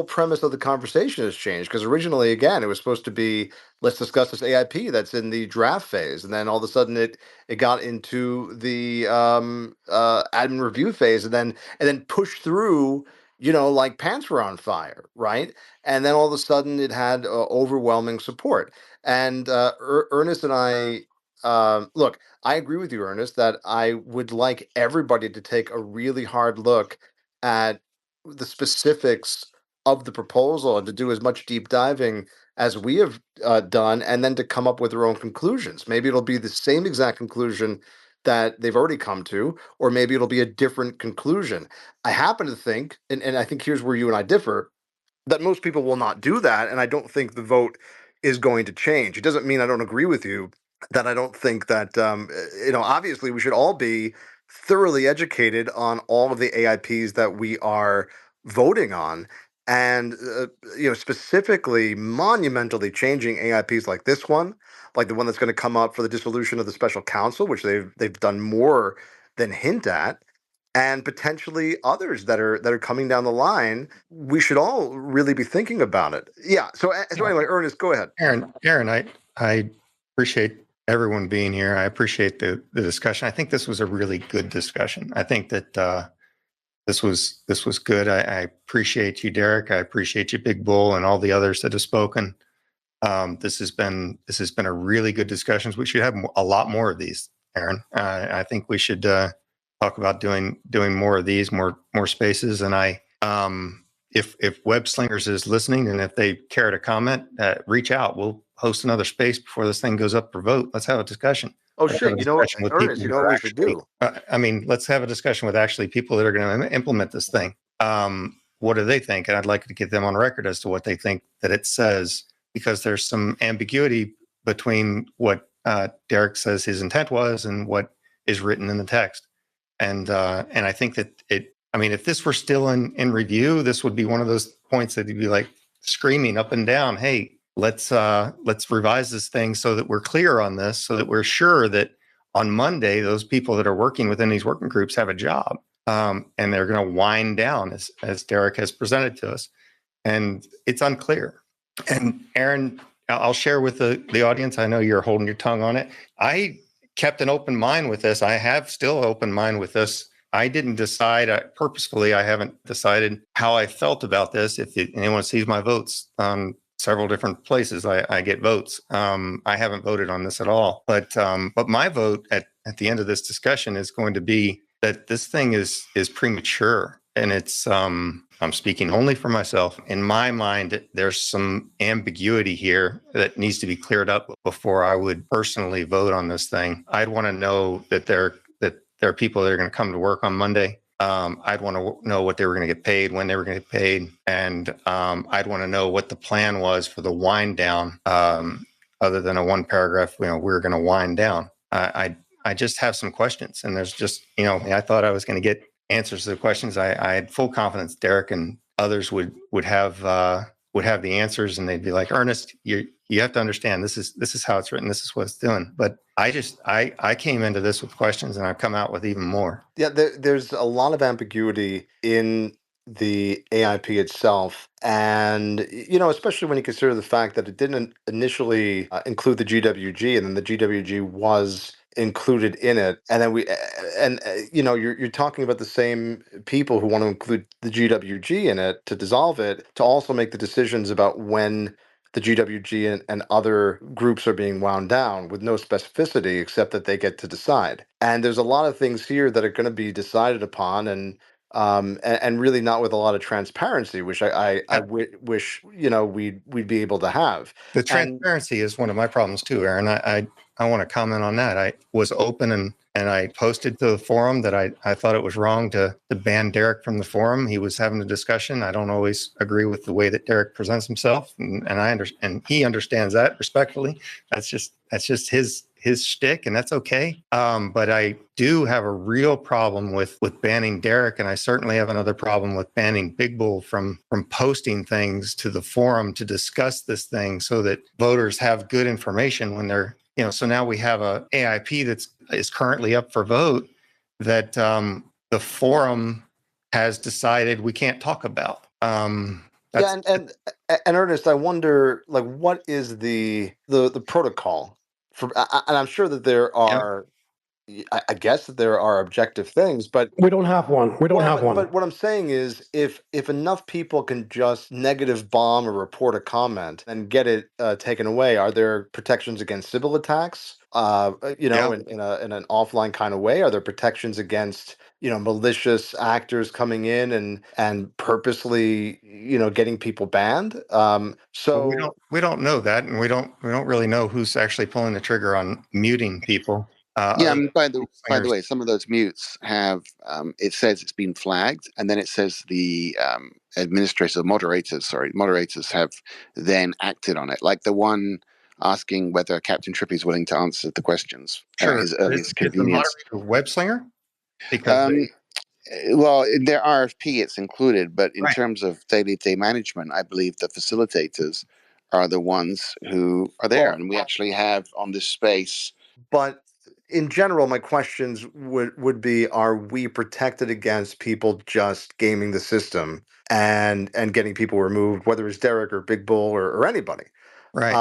premise of the conversation has changed. Because originally, again, it was supposed to be, let's discuss this AIP that's in the draft phase, and then all of a sudden it got into the admin review phase, and then pushed through. Like pants were on fire, right? And then all of a sudden it had overwhelming support. And Ernest and I, look, I agree with you, Ernest, that I would like everybody to take a really hard look at the specifics of the proposal and to do as much deep diving as we have done, and then to come up with their own conclusions. Maybe it'll be the same exact conclusion that they've already come to, or maybe it'll be a different conclusion. I happen to think, and I think here's where you and I differ, that most people will not do that, and I don't think the vote is going to change. It doesn't mean I don't agree with you, that I don't think that, obviously we should all be thoroughly educated on all of the AIPs that we are voting on, and, specifically monumentally changing AIPs like this one, like the one that's going to come up for the dissolution of the special counsel, which they've done more than hint at, and potentially others that are coming down the line. We should all really be thinking about it. Yeah. So anyway, Ernest, go ahead. Aaron, I appreciate everyone being here. I appreciate the discussion. I think this was a really good discussion. I think that this was good. I appreciate you, Derek. I appreciate you, Big Bull, and all the others that have spoken. This has been a really good discussion. We should have a lot more of these, Aaron. I think we should talk about doing more of these, more spaces. And if Web Slingers is listening, and if they care to comment, reach out. We'll host another space before this thing goes up for vote. Let's have a discussion. Oh Let's have a shit! discussion with Ernest, people you who know what are we should actually, do? I mean, let's have a discussion with actually people that are going to implement this thing. What do they think? And I'd like to get them on record as to what they think that it says, because there's some ambiguity between what Derek says his intent was and what is written in the text. And I think that I mean, if this were still in review, this would be one of those points that you'd be like screaming up and down, "Hey, let's revise this thing so that we're clear on this, so that we're sure that on Monday those people that are working within these working groups have a job, and they're going to wind down as Derek has presented to us." And it's unclear. And Aaron, I'll share with the audience. I know you're holding your tongue on it. I kept an open mind with this. I have still open mind with this. I didn't decide purposefully. I haven't decided how I felt about this. If anyone sees my votes on several different places, I get votes. I haven't voted on this at all. But my vote at the end of this discussion is going to be that this thing is premature. And it's, I'm speaking only for myself. In my mind, there's some ambiguity here that needs to be cleared up before I would personally vote on this thing. I'd want to know that there are people that are going to come to work on Monday. I'd want to know what they were going to get paid, when they were going to get paid. And I'd want to know what the plan was for the wind down, other than a one paragraph, we're going to wind down. I just have some questions, and there's just, I thought I was going to get answers to the questions. I had full confidence Derek and others would have the answers, and they'd be like, Ernest, you have to understand this is how it's written, this is what it's doing. But I came into this with questions, and I've come out with even more. Yeah, there's a lot of ambiguity in the AIP itself, and especially when you consider the fact that it didn't initially include the GWG, and then the GWG was included in it, and then you're talking about the same people who want to include the GWG in it to dissolve it, to also make the decisions about when the GWG and other groups are being wound down with no specificity except that they get to decide. And there's a lot of things here that are going to be decided upon, and really not with a lot of transparency, which wish we'd be able to have. The And transparency is one of my problems too, Aaron. I want to comment on that. I was open and I posted to the forum that I thought it was wrong to ban Derek from the forum. He was having a discussion. I don't always agree with the way that Derek presents himself, and he understands that respectfully. That's just his shtick, and that's okay. But I do have a real problem with banning Derek, and I certainly have another problem with banning Big Bull from posting things to the forum to discuss this thing, so that voters have good information when they're, so now we have a AIP is currently up for vote that the forum has decided we can't talk about. and Ernest, I wonder, like, what is the protocol for? And I'm sure that there are. I guess that there are objective things, but We don't have one. We don't have one. But what I'm saying is, if enough people can just negative bomb or report a comment and get it taken away, are there protections against civil attacks? In an offline kind of way, are there protections against malicious actors coming in and purposely getting people banned? So we don't know that, and we don't really know who's actually pulling the trigger on muting people. Yeah, by the way, some of those mutes have it says it's been flagged, and then it says the moderators have then acted on it. Like the one asking whether Captain Trippy is willing to answer the questions at his earliest convenience. Is the moderator web slinger? Because well, in their RFP, it's included, but in terms of day-to-day management, I believe the facilitators are the ones who are there, and we actually have on this space. But in general, my questions would be: are we protected against people just gaming the system and getting people removed, whether it's Derek or Big Bull or anybody? Right.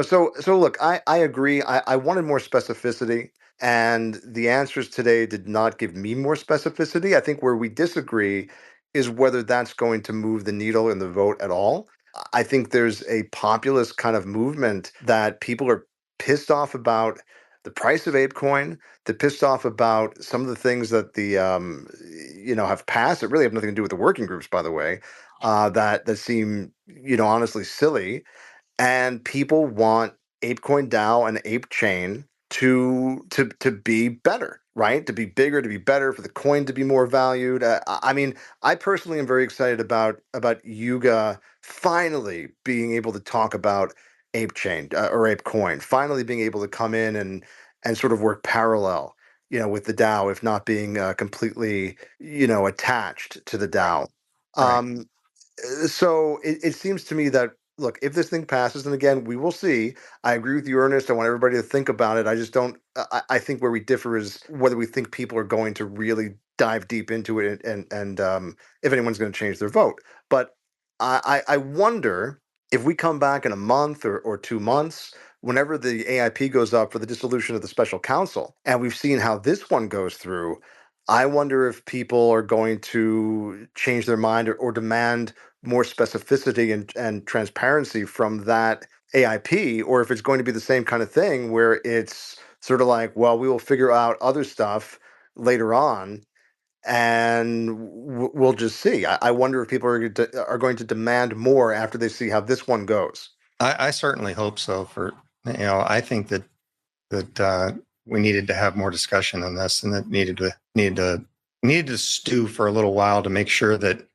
So look, I agree. I wanted more specificity, and the answers today did not give me more specificity. I think where we disagree is whether that's going to move the needle in the vote at all. I think there's a populist kind of movement that people are pissed off about the price of ApeCoin. They're pissed off about some of the things that the have passed. It really have nothing to do with the working groups, by the way. That seem honestly silly. And people want ApeCoin DAO and Ape Chain to be better, right? To be bigger, to be better, for the coin to be more valued. I mean, I personally am very excited about Yuga finally being able to talk about ApeChain or ApeCoin, finally being able to come in and sort of work parallel, with the DAO, if not being completely, attached to the DAO. Right. So it seems to me that, look, if this thing passes, and again, we will see. I agree with you, Ernest. I want everybody to think about it. I just don't. I think where we differ is whether we think people are going to really dive deep into it, and if anyone's going to change their vote. But I wonder if we come back in a month or 2 months, whenever the AIP goes up for the dissolution of the special council, and we've seen how this one goes through. I wonder if people are going to change their mind or demand more specificity and transparency from that AIP, or if it's going to be the same kind of thing where it's sort of like, well, we will figure out other stuff later on, and we'll just see. I wonder if people are going to demand more after they see how this one goes. I certainly hope so. I think that we needed to have more discussion on this, and that needed to stew for a little while to make sure that,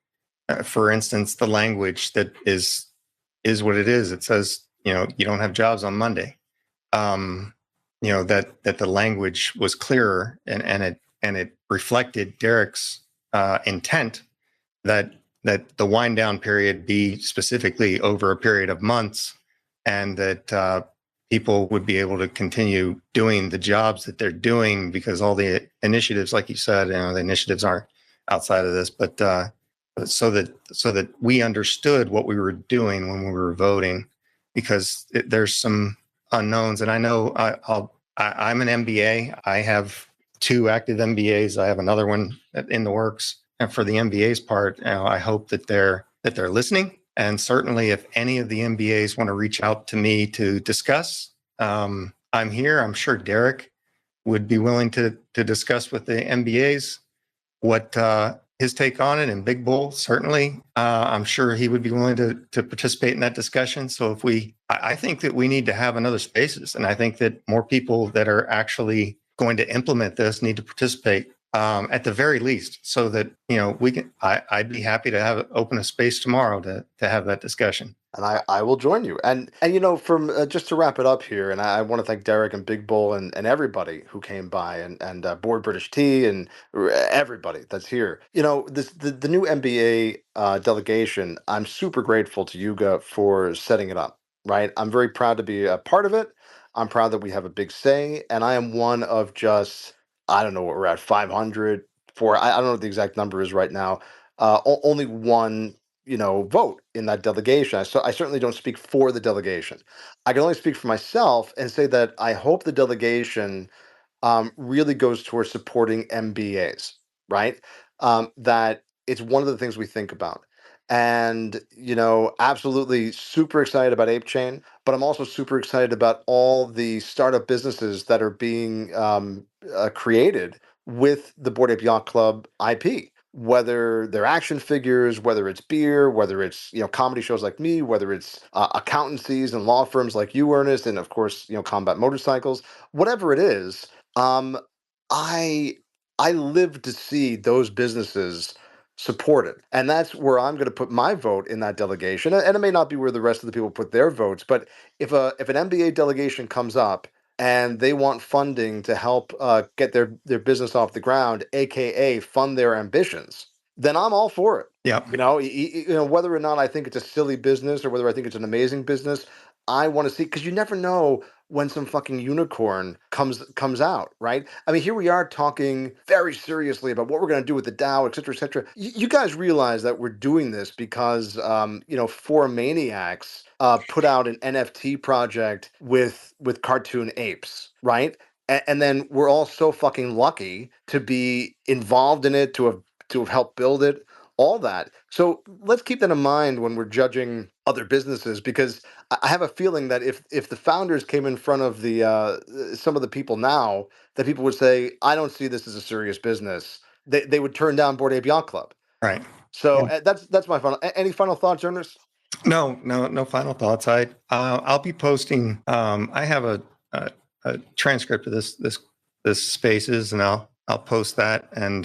for instance, the language that is what it is. It says, you don't have jobs on Monday. That the language was clearer and it reflected Derek's intent that the wind down period be specifically over a period of months, and that people would be able to continue doing the jobs that they're doing, because all the initiatives, like you said, the initiatives aren't outside of this, but so that we understood what we were doing when we were voting, because there's some unknowns. And I know I'm an MBA. I have 2 active MBAs. I have another one in the works. And for the MBA's part, I hope that they're listening. And certainly, if any of the MBAs want to reach out to me to discuss, I'm here. I'm sure Derek would be willing to discuss with the MBAs what his take on it, and Big Bull, certainly. I'm sure he would be willing to participate in that discussion. So I think that we need to have another spaces. And I think that more people that are actually going to implement this need to participate, at the very least, so that, we can, I'd be happy to open a space tomorrow to have that discussion. And I will join you. And from just to wrap it up here, and I want to thank Derek and Big Bull and everybody who came by, and Board British Tea and everybody that's here. The new MBA delegation. I'm super grateful to Yuga for setting it up. Right, I'm very proud to be a part of it. I'm proud that we have a big say, and I am one of just, I don't know what we're at, 500 for. I don't know what the exact number is right now. Only one vote in that delegation. So I certainly don't speak for the delegation. I can only speak for myself and say that I hope the delegation really goes towards supporting MBAs, right? That it's one of the things we think about. And, absolutely super excited about ApeChain, but I'm also super excited about all the startup businesses that are being created with the Bored Ape Yacht Club IP, whether they're action figures, whether it's beer, whether it's comedy shows like me, whether it's accountancies and law firms like you, Ernest, and of course combat motorcycles, whatever it is. I I live to see those businesses supported, and that's where I'm going to put my vote in that delegation. And it may not be where the rest of the people put their votes, but if an MBA delegation comes up and they want funding to help get their business off the ground, aka fund their ambitions, then I'm all for it. Yeah. Whether or not I think it's a silly business or whether I think it's an amazing business, I want to see, because you never know when some fucking unicorn comes out, right? I mean, here we are talking very seriously about what we're going to do with the DAO, et cetera, et cetera. You guys realize that we're doing this because, 4Maniacs put out an NFT project with cartoon apes, right? And then we're all so fucking lucky to be involved in it, to have helped build it, all that. So let's keep that in mind when we're judging other businesses, because I have a feeling that if the founders came in front of the some of the people now, that people would say, I don't see this as a serious business. They would turn down Bored Ape Yacht Club. Right. So that's my final. Any final thoughts, Ernest? No final thoughts. I'll be posting. I have a transcript of this spaces, and I'll post that, and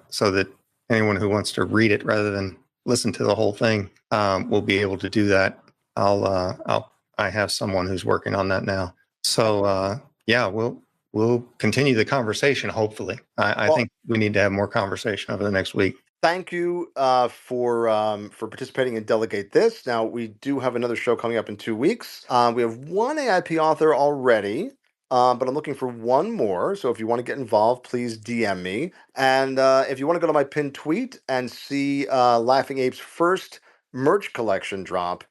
so that anyone who wants to read it rather than listen to the whole thing will be able to do that. I have someone who's working on that now. So yeah, we'll continue the conversation. Hopefully, I think we need to have more conversation over the next week. Thank you for participating in Delegate This. Now, we do have another show coming up in 2 weeks. We have one AIP author already, but I'm looking for one more. So if you want to get involved, please DM me. And if you want to go to my pinned tweet and see Laughing Ape's first merch collection drop,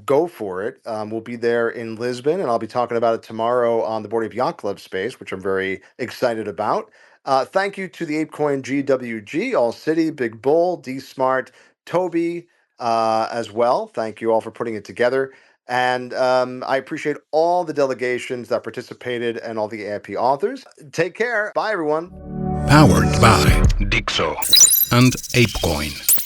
go for it. We'll be there in Lisbon, and I'll be talking about it tomorrow on the Board Ape Yacht Club space, which I'm very excited about. Thank you to the ApeCoin GWG, All City, Big Bull, D Smart, Toby as well. Thank you all for putting it together. And I appreciate all the delegations that participated and all the AIP authors. Take care. Bye, everyone. Powered by Dixo and ApeCoin.